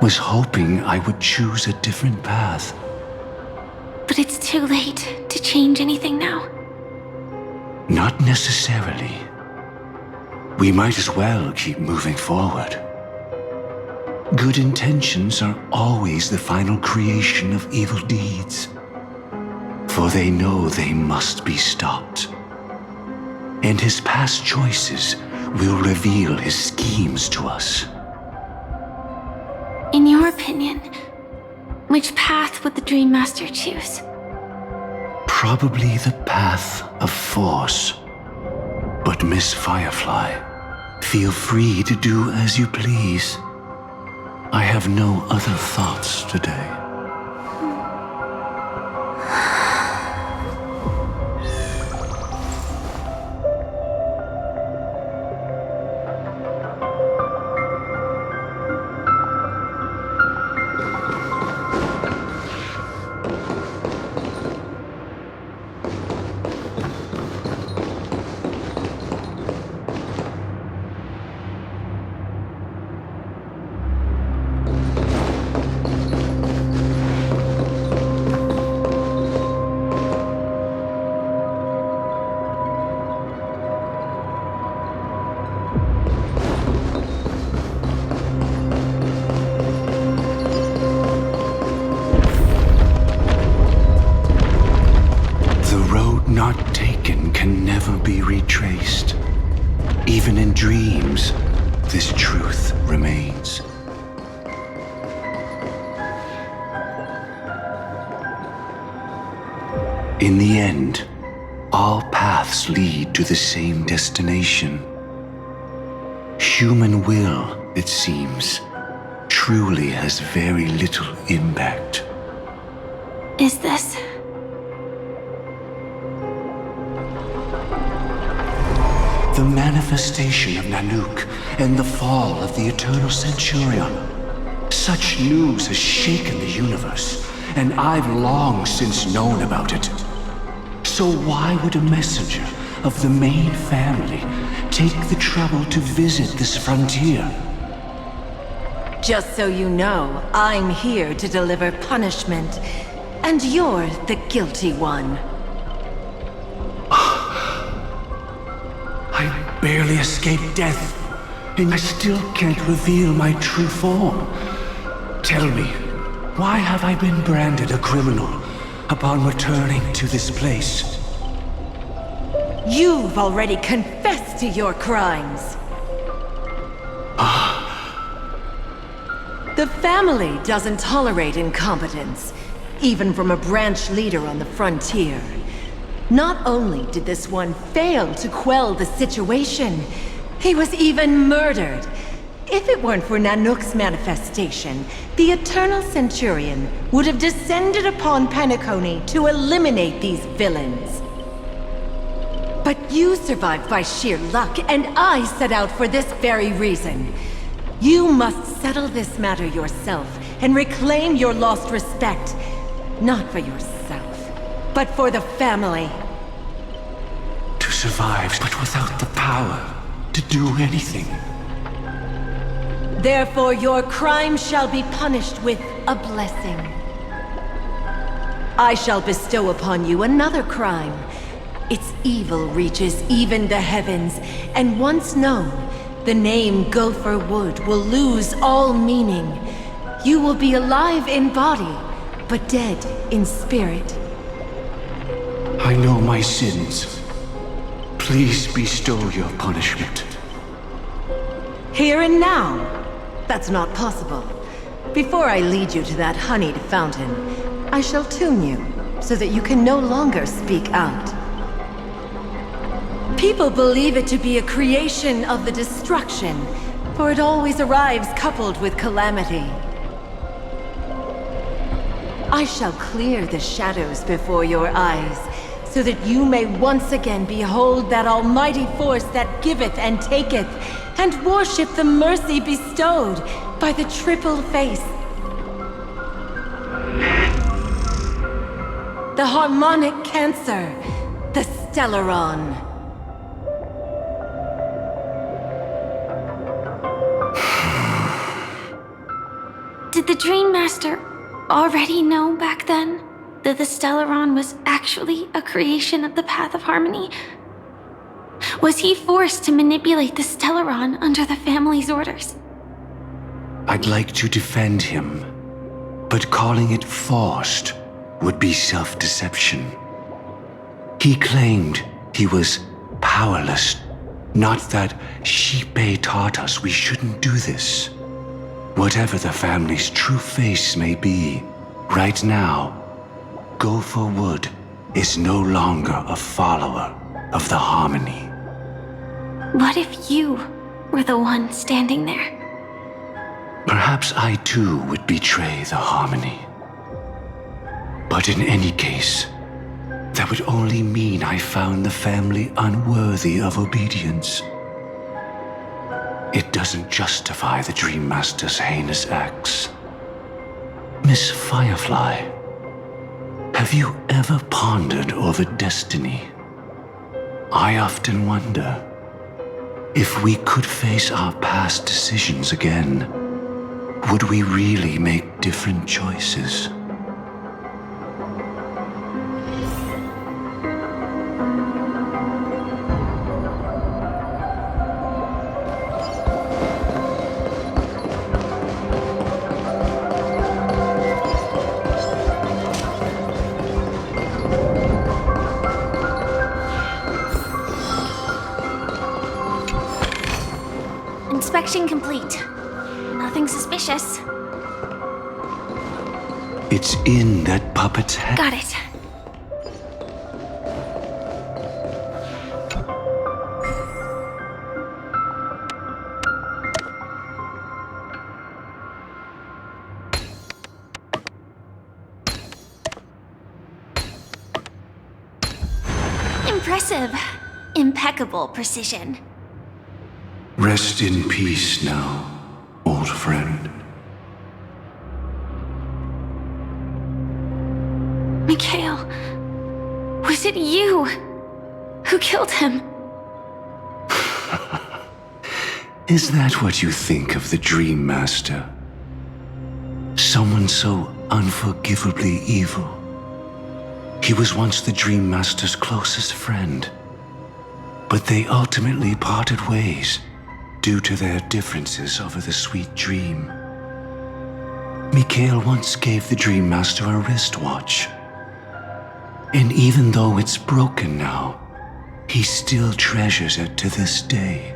was hoping I would choose a different path. But it's too late to change anything now. Not necessarily. We might as well keep moving forward. Good intentions are always the final creation of evil deeds, for they know they must be stopped. And his past choices will reveal his schemes to us. In your opinion, which path would the Dream Master choose? Probably the path of force. But Miss Firefly, feel free to do as you please. I have no other thoughts today. Not taken can never be retraced. Even in dreams, this truth remains. In the end, all paths lead to the same destination. Human will, it seems, truly has very little impact. Is this? The manifestation of Nanook and the fall of the Eternal Centurion. Such news has shaken the universe, and I've long since known about it. So why would a messenger of the main family take the trouble to visit this frontier? Just so you know, I'm here to deliver punishment, and you're the guilty one. I barely escaped death, and I still can't reveal my true form. Tell me, why have I been branded a criminal upon returning to this place? You've already confessed to your crimes. The family doesn't tolerate incompetence, even from a branch leader on the frontier. Not only did this one fail to quell the situation, he was even murdered. If it weren't for Nanook's manifestation, the Eternal Centurion would have descended upon Penacony to eliminate these villains. But you survived by sheer luck, and I set out for this very reason. You must settle this matter yourself and reclaim your lost respect. Not for yourself, but for the family. To survive, but without the power to do anything. Therefore, your crime shall be punished with a blessing. I shall bestow upon you another crime. Its evil reaches even the heavens, and once known, the name Gopher Wood will lose all meaning. You will be alive in body, but dead in spirit. I know my sins. Please bestow your punishment. Here and now? That's not possible. Before I lead you to that honeyed fountain, I shall tune you, so that you can no longer speak out. People believe it to be a creation of the destruction, for it always arrives coupled with calamity. I shall clear the shadows before your eyes, so that you may once again behold that almighty force that giveth and taketh, and worship the mercy bestowed by the triple face. The harmonic cancer, the Stellaron. Did the Dream Master already know back then that the Stellaron was actually a creation of the Path of Harmony? Was he forced to manipulate the Stellaron under the family's orders? I'd like to defend him, but calling it forced would be self-deception. He claimed he was powerless, not that Xipe taught us we shouldn't do this. Whatever the family's true face may be, right now, Gopher Wood is no longer a follower of the Harmony. What if you were the one standing there? Perhaps I too would betray the Harmony. But in any case, that would only mean I found the family unworthy of obedience. It doesn't justify the Dream Master's heinous acts. Miss Firefly, have you ever pondered over destiny? I often wonder, if we could face our past decisions again, would we really make different choices? Inspection complete. Nothing suspicious. It's in that puppet's head. Got it. Impressive. Impeccable precision. Rest in peace now, old friend. Mikhail, was it you who killed him? Is that what you think of the Dream Master? Someone so unforgivably evil. He was once the Dream Master's closest friend, but they ultimately parted ways due to their differences over the sweet dream. Mikhail once gave the Dream Master a wristwatch. And even though it's broken now, he still treasures it to this day.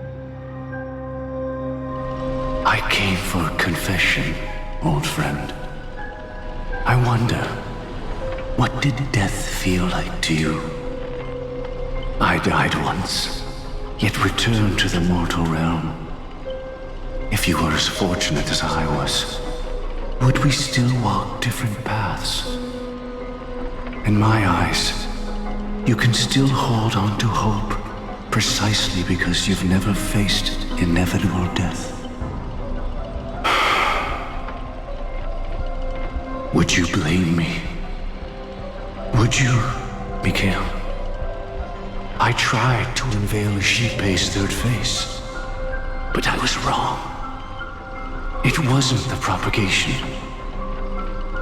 I came for confession, old friend. I wonder, what did death feel like to you? I died once, yet returned to the mortal realm. If you were as fortunate as I was, would we still walk different paths? In my eyes, you can still hold on to hope precisely because you've never faced inevitable death. Would you blame me? Would you, Mikhail? I tried to unveil Xipe's third face, but I was wrong. It wasn't the propagation.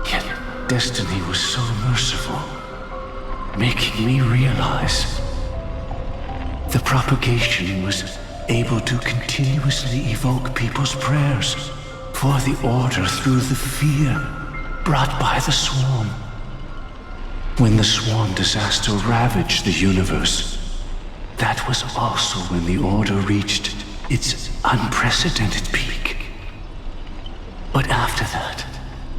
Yet destiny was so merciful, making me realize the propagation was able to continuously evoke people's prayers for the order through the fear brought by the swarm. When the swarm disaster ravaged the universe, that was also when the order reached its unprecedented peak. But after that,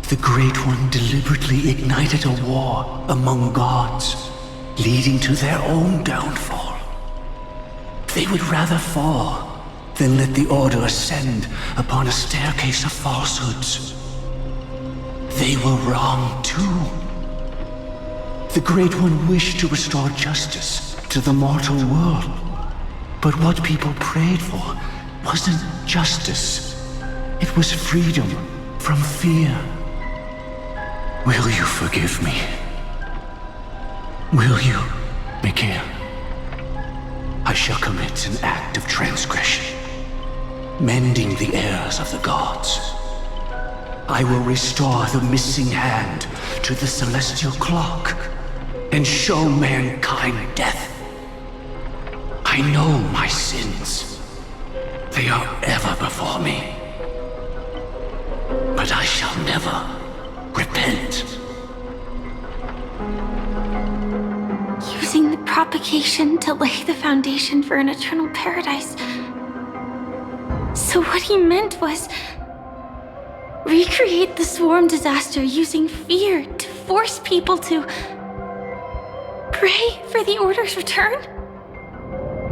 the Great One deliberately ignited a war among gods, leading to their own downfall. They would rather fall than let the order ascend upon a staircase of falsehoods. They were wrong too. The Great One wished to restore justice to the mortal world. But what people prayed for wasn't justice. It was freedom from fear. Will you forgive me? Will you, Mikhail? I shall commit an act of transgression, mending the errors of the gods. I will restore the missing hand to the celestial clock and show mankind death. I know my sins. They are ever before me. But I shall never repent. Using the propagation to lay the foundation for an eternal paradise. So what he meant was recreate the swarm disaster using fear to force people to pray for the Order's return?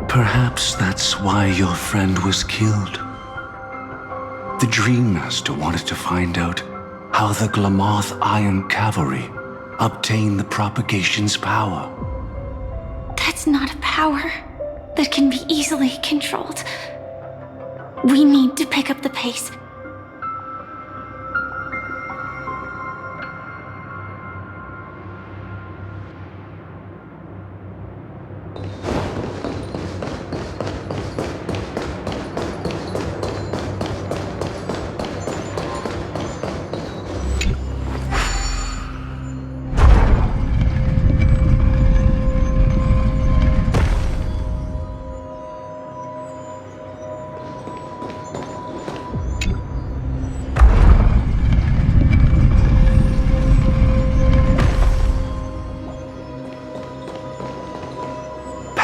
Perhaps that's why your friend was killed. The Dream Master wanted to find out how the Glamoth Iron Cavalry obtained the propagation's power. That's not a power that can be easily controlled. We need to pick up the pace.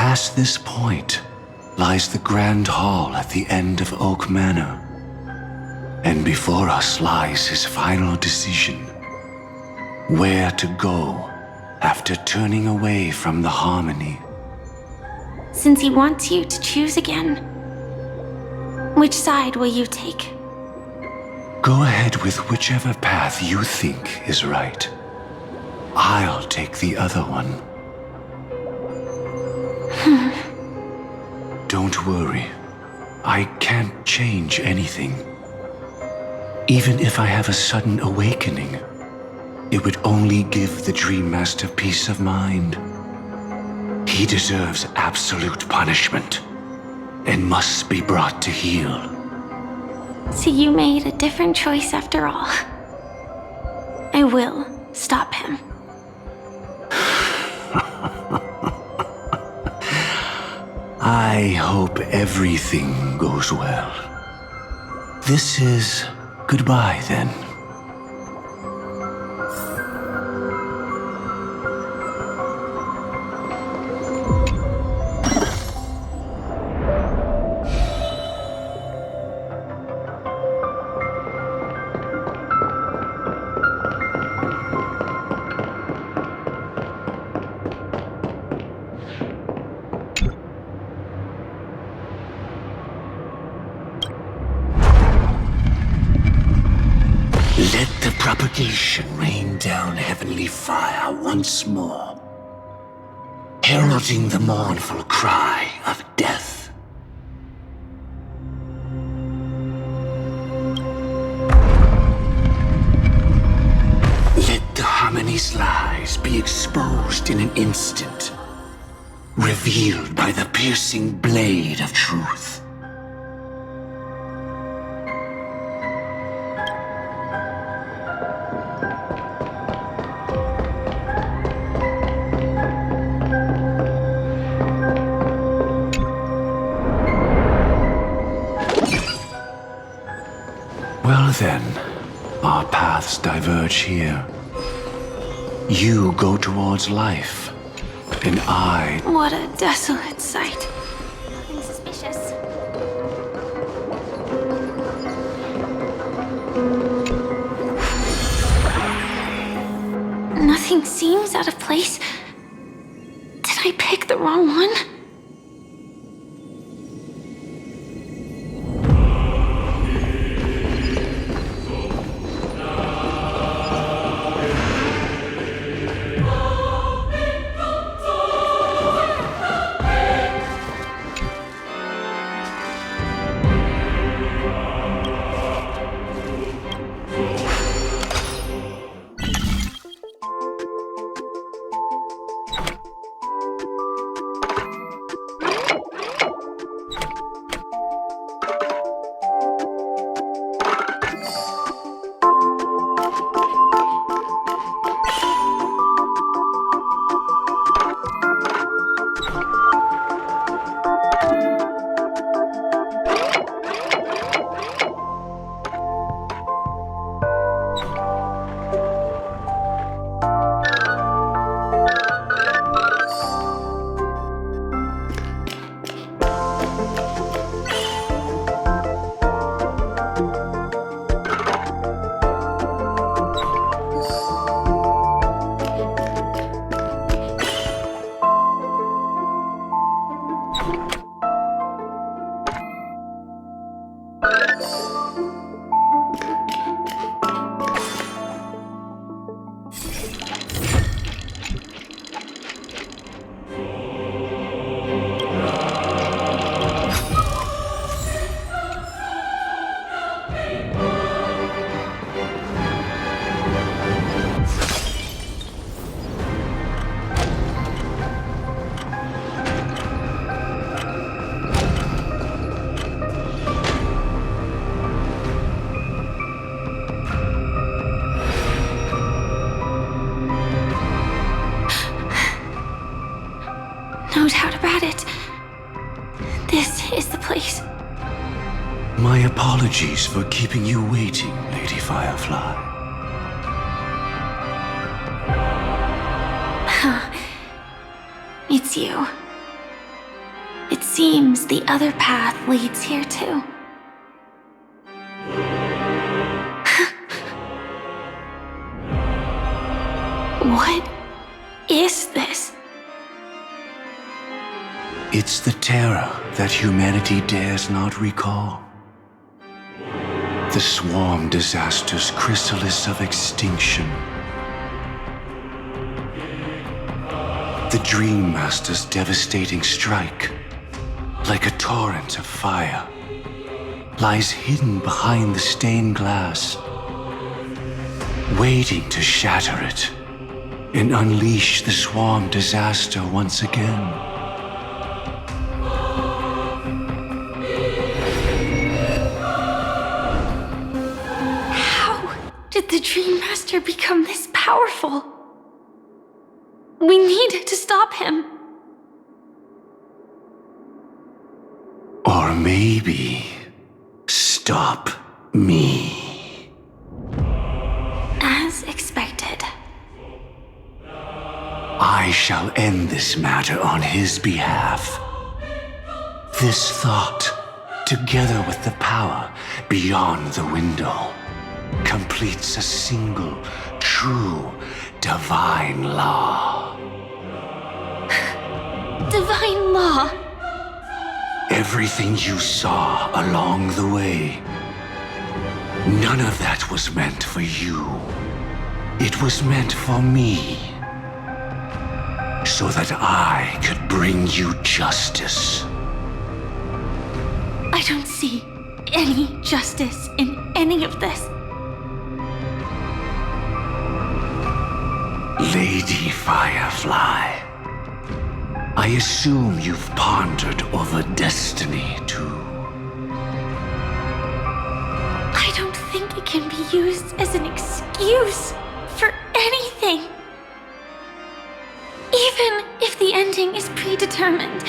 Past this point lies the Grand Hall at the end of Oak Manor. And before us lies his final decision. Where to go after turning away from the Harmony. Since he wants you to choose again, which side will you take? Go ahead with whichever path you think is right. I'll take the other one. Don't worry. I can't change anything. Even if I have a sudden awakening, it would only give the Dream Master peace of mind. He deserves absolute punishment and must be brought to heel. So you made a different choice after all. I will stop him. I hope everything goes well. This is goodbye, then. Let the propagation rain down heavenly fire once more, heralding the mournful cry of death. Let the harmony's lies be exposed in an instant, revealed by the piercing blade of truth. Well then, our paths diverge here. You go towards life, and I... What a desolate sight. Nothing suspicious. Nothing seems out of place. Did I pick the wrong one? No doubt about it. This is the place. My apologies for keeping you waiting, Lady Firefly. It's you. It seems the other path leads here too. What is this? It's the terror that humanity dares not recall. The swarm disaster's chrysalis of extinction. The Dream Master's devastating strike, like a torrent of fire, lies hidden behind the stained glass, waiting to shatter it and unleash the swarm disaster once again. How did the Dream Master become this powerful? We need to stop him. Or maybe stop me. As expected. I shall end this matter on his behalf. This thought, together with the power beyond the window, completes a single, true, divine law. Divine law? Everything you saw along the way None of that was meant for you. It was meant for me. So that I could bring you justice. I don't see any justice in any of this. Lady Firefly, I assume you've pondered over destiny too. I don't think it can be used as an excuse for anything. Even if the ending is predetermined,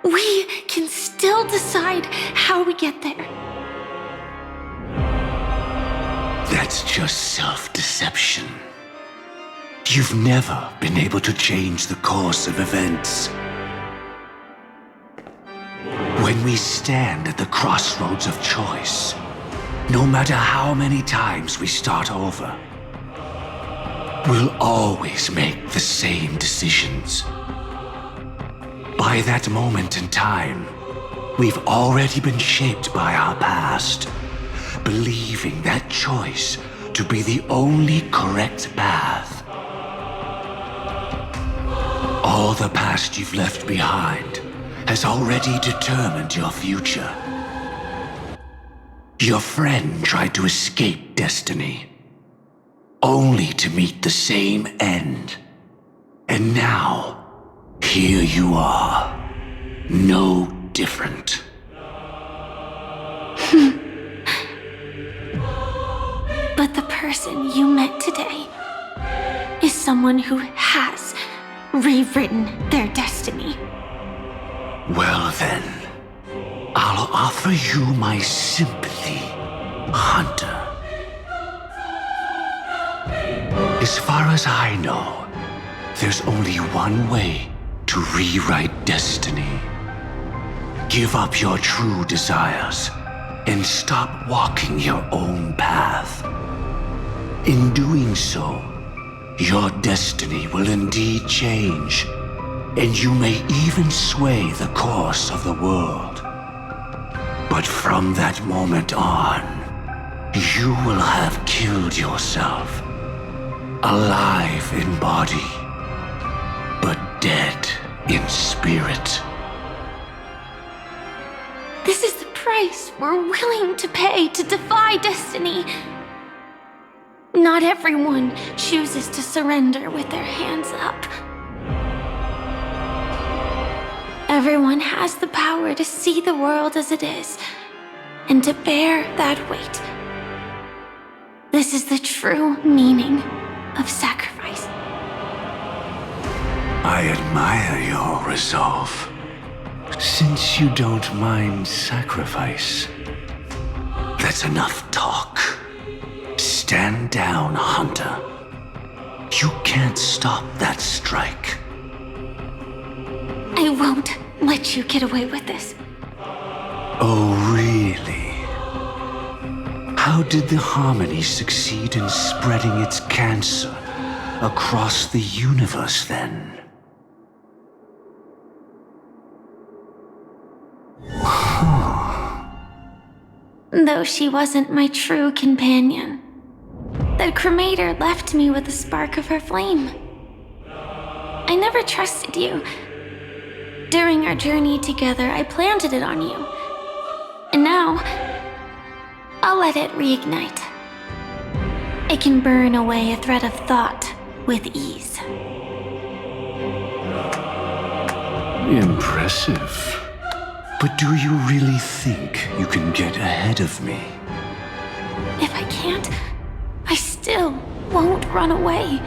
we can still decide how we get there. That's just self-deception. You've never been able to change the course of events. When we stand at the crossroads of choice, no matter how many times we start over, we'll always make the same decisions. By that moment in time, we've already been shaped by our past, believing that choice to be the only correct path. All the past you've left behind has already determined your future. Your friend tried to escape destiny, only to meet the same end. And now, here you are, no different. But the person you met today is someone who has rewritten their destiny. Well then, I'll offer you my sympathy, Hunter. As far as I know, there's only one way to rewrite destiny. Give up your true desires and stop walking your own path. In doing so, your destiny will indeed change, and you may even sway the course of the world. But from that moment on, you will have killed yourself. Alive in body, but dead in spirit. This is the price we're willing to pay to defy destiny. Not everyone chooses to surrender with their hands up. Everyone has the power to see the world as it is, and to bear that weight. This is the true meaning of sacrifice. I admire your resolve. Since you don't mind sacrifice, that's enough talk. Stand down, Hunter. You can't stop that strike. I won't let you get away with this. Oh, really? How did the Harmony succeed in spreading its cancer across the universe, then? Though she wasn't my true companion, that cremator left me with a spark of her flame. I never trusted you. During our journey together, I planted it on you. And now, I'll let it reignite. It can burn away a thread of thought with ease. Impressive. But do you really think you can get ahead of me? If I can't, I still won't run away.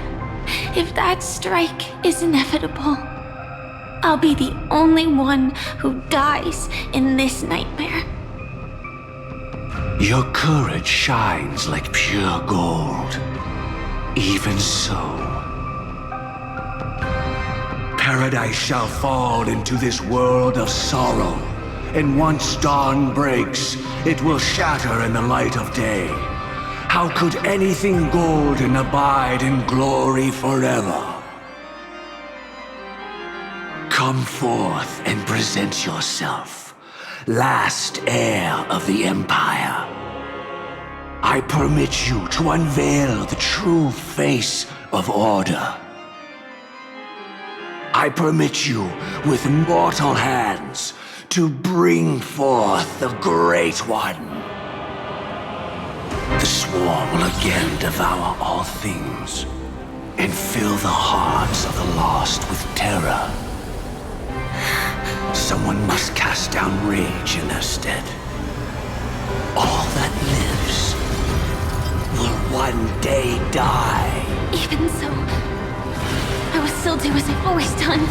If that strike is inevitable, I'll be the only one who dies in this nightmare. Your courage shines like pure gold. Even so, paradise shall fall into this world of sorrow, and once dawn breaks, it will shatter in the light of day. How could anything golden abide in glory forever? Come forth and present yourself, last heir of the Empire. I permit you to unveil the true face of order. I permit you, with mortal hands, to bring forth the Great One. The swarm will again devour all things, and fill the hearts of the lost with terror. Someone must cast down rage in their stead. All that lives will one day die. Even so, I will still do as I've always done,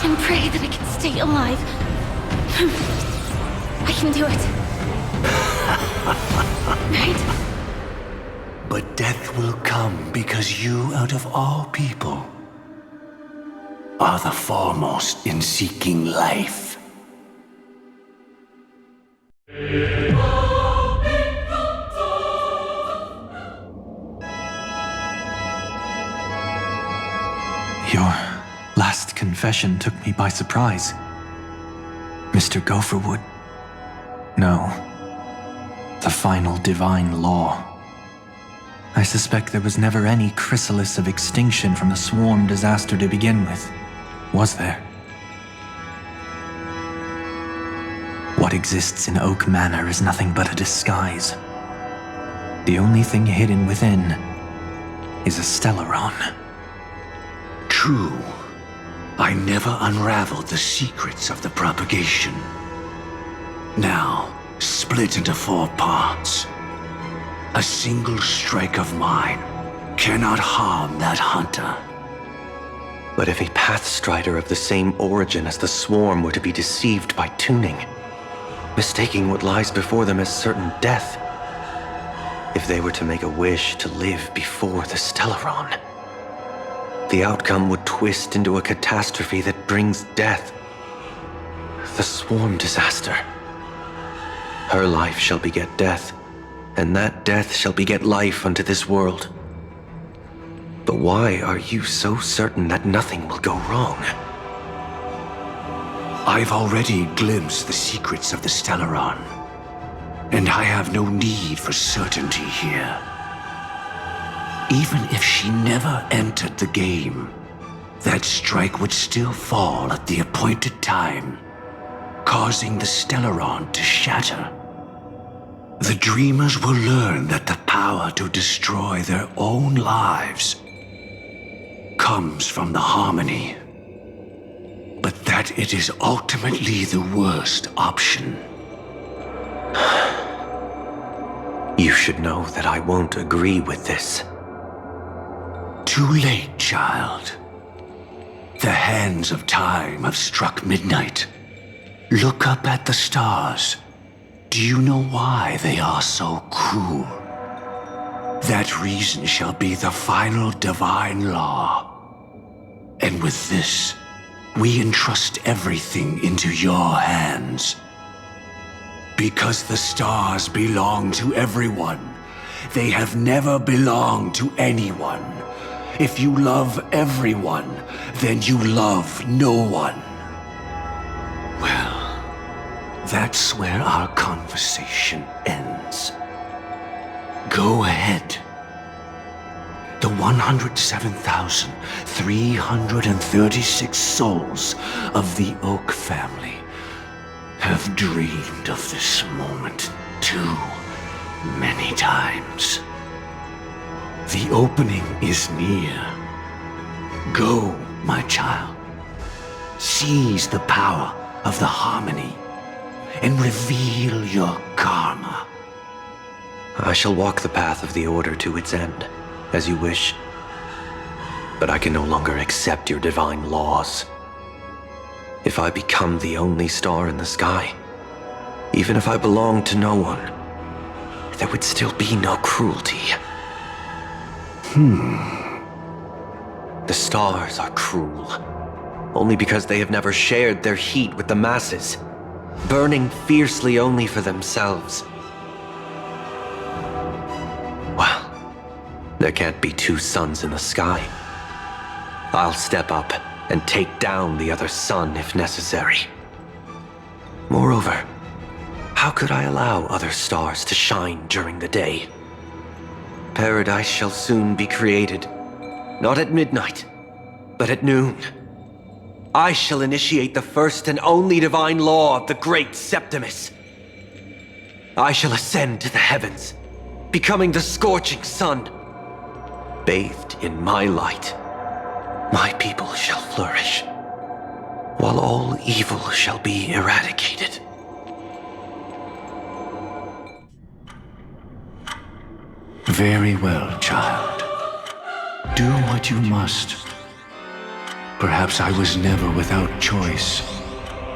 and pray that I can stay alive. I can do it. Right? But death will come because you, out of all people, are the foremost in seeking life. Your last confession took me by surprise. Mr. Gopherwood. No. The final divine law. I suspect there was never any chrysalis of extinction from the swarm disaster to begin with, was there? What exists in Oak Manor is nothing but a disguise. The only thing hidden within is a Stellaron. True. I never unraveled the secrets of the propagation. Now, split into 4 parts. A single strike of mine cannot harm that hunter. But if a Pathstrider of the same origin as the Swarm were to be deceived by tuning, mistaking what lies before them as certain death, if they were to make a wish to live before the Stellaron, the outcome would twist into a catastrophe that brings death. The Swarm disaster. Her life shall beget death, and that death shall beget life unto this world. But why are you so certain that nothing will go wrong? I've already glimpsed the secrets of the Stellaron, and I have no need for certainty here. Even if she never entered the game, that strike would still fall at the appointed time, causing the Stellaron to shatter. The dreamers will learn that the power to destroy their own lives comes from the harmony, but that it is ultimately the worst option. You should know that I won't agree with this. Too late, child. The hands of time have struck midnight. Look up at the stars. Do you know why they are so cruel? That reason shall be the final divine law. And with this, we entrust everything into your hands. Because the stars belong to everyone, they have never belonged to anyone. If you love everyone, then you love no one. Well, that's where our conversation ends. Go ahead. The 107,336 souls of the Oak family have dreamed of this moment too many times. The opening is near. Go, my child. Seize the power of the harmony and reveal your karma. I shall walk the path of the Order to its end, as you wish. But I can no longer accept your divine laws. If I become the only star in the sky, even if I belong to no one, there would still be no cruelty. The stars are cruel, only because they have never shared their heat with the masses, burning fiercely only for themselves. Well, there can't be 2 suns in the sky. I'll step up and take down the other sun if necessary. Moreover, How could I allow other stars to shine during the day? Paradise shall soon be created. Not at midnight, but at noon. I shall initiate the first and only divine law of the great Septimus. I shall ascend to the heavens, becoming the scorching sun. Bathed in my light, my people shall flourish, while all evil shall be eradicated. Very well, child. Do what you must. Perhaps I was never without choice,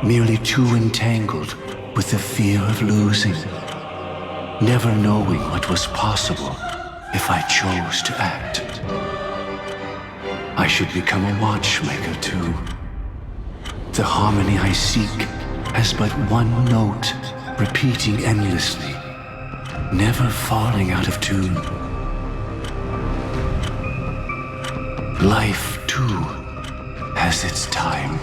merely too entangled with the fear of losing, never knowing what was possible if I chose to act. I should become a watchmaker too. The harmony I seek has but one note, repeating endlessly, never falling out of tune. Life, too, has its time.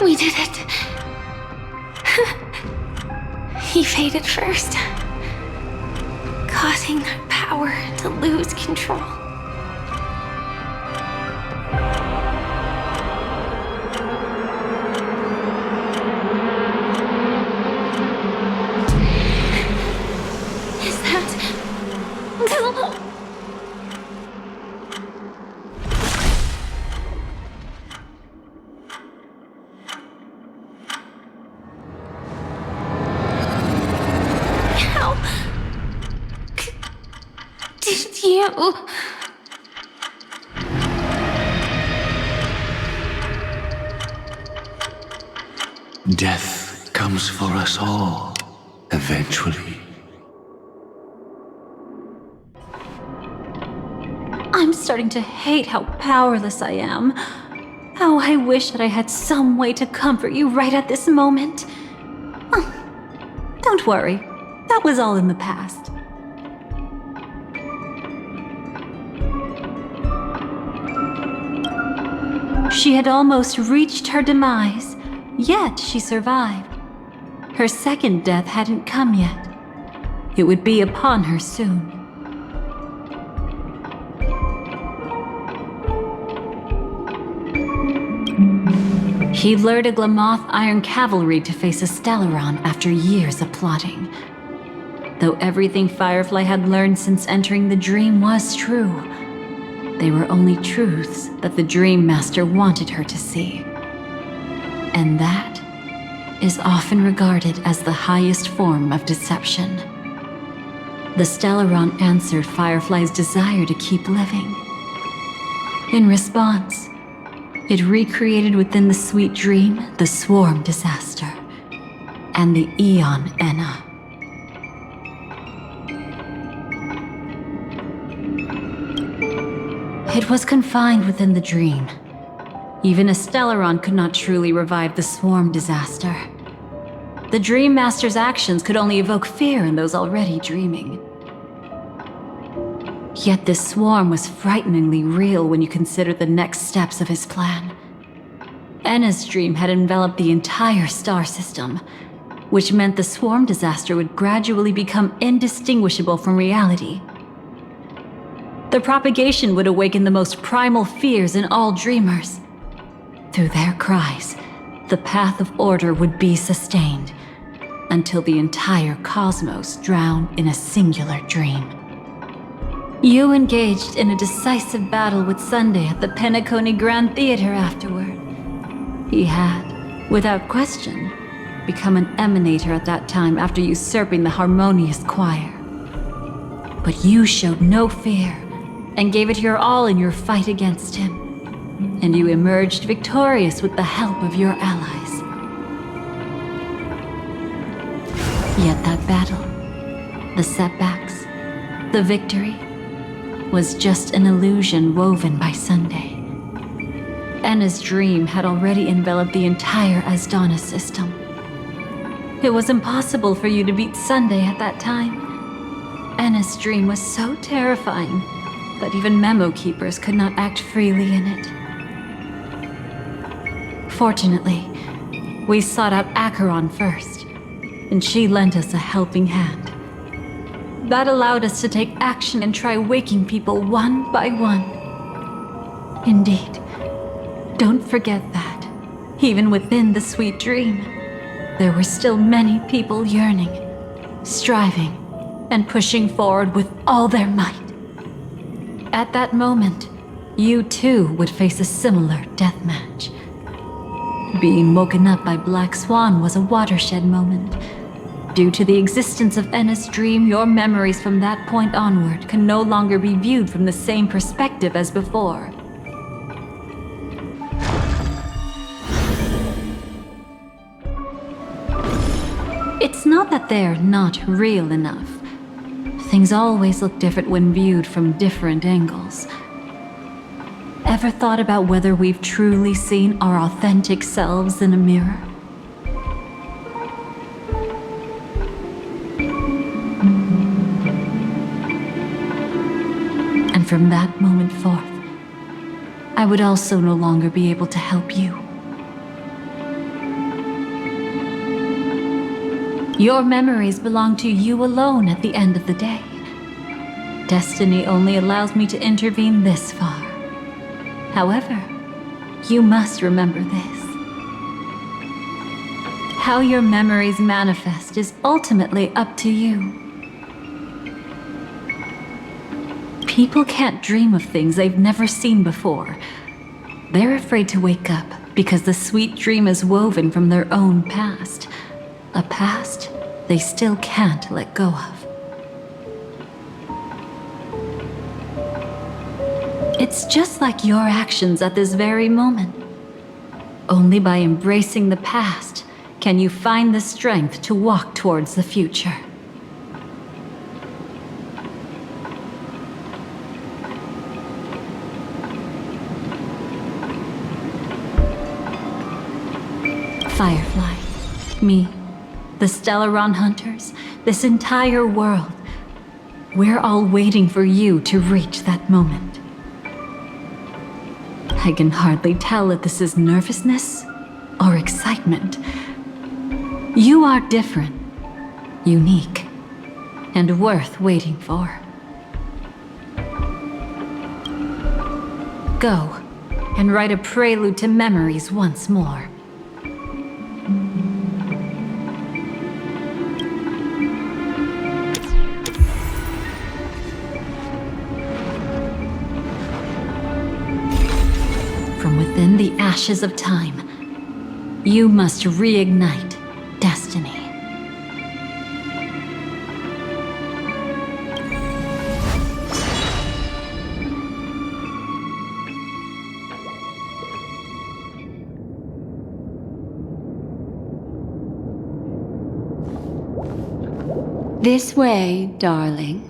We did it. He faded first, causing our power to lose control. Is that... How did you... Death comes for us all, eventually. I'm starting to hate how powerless I am. How I wish that I had some way to comfort you right at this moment. Oh, don't worry, that was all in the past. She had almost reached her demise, yet she survived. Her second death hadn't come yet. It would be upon her soon. He lured a Glamoth Iron Cavalry to face a Stellaron after years of plotting. Though everything Firefly had learned since entering the dream was true, they were only truths that the Dream Master wanted her to see. And that is often regarded as the highest form of deception. The Stellaron answered Firefly's desire to keep living. In response, it recreated within the sweet dream the Swarm Disaster and the Eon Enna. It was confined within the dream. Even a Stellaron could not truly revive the Swarm Disaster. The Dream Master's actions could only evoke fear in those already dreaming. Yet this swarm was frighteningly real when you consider the next steps of his plan. Enna's dream had enveloped the entire star system, which meant the Swarm Disaster would gradually become indistinguishable from reality. The propagation would awaken the most primal fears in all dreamers. Through their cries, the path of order would be sustained, until the entire cosmos drowned in a singular dream. You engaged in a decisive battle with Sunday at the Penacony Grand Theater afterward. He had, without question, become an emanator at that time after usurping the Harmonious Choir. But you showed no fear, and gave it your all in your fight against him. And you emerged victorious with the help of your allies. Yet that battle, the setbacks, the victory, was just an illusion woven by Sunday. Enna's dream had already enveloped the entire Asdana system. It was impossible for you to beat Sunday at that time. Enna's dream was so terrifying that even memo keepers could not act freely in it. Fortunately, We sought out Acheron first, and she lent us a helping hand. That allowed us to take action and try waking people one by one. Indeed, don't forget that, even within the sweet dream, there were still many people yearning, striving, and pushing forward with all their might. At that moment, you too would face a similar deathmatch. Being woken up by Black Swan was a watershed moment. Due to the existence of Enna's dream, your memories from that point onward can no longer be viewed from the same perspective as before. It's not that they're not real enough. Things always look different when viewed from different angles. Ever thought about whether we've truly seen our authentic selves in a mirror? And from that moment forth, I would also no longer be able to help you. Your memories belong to you alone at the end of the day. Destiny only allows me to intervene this far. However, you must remember this. How your memories manifest is ultimately up to you. People can't dream of things they've never seen before. They're afraid to wake up because the sweet dream is woven from their own past. A past they still can't let go of. It's just like your actions at this very moment. Only by embracing the past can you find the strength to walk towards the future. Firefly, me, the Stellaron Hunters, this entire world. We're all waiting for you to reach that moment. I can hardly tell if this is nervousness or excitement. You are different, unique, and worth waiting for. Go and write a prelude to memories once more. Within the ashes of time, you must reignite destiny. This way, darling.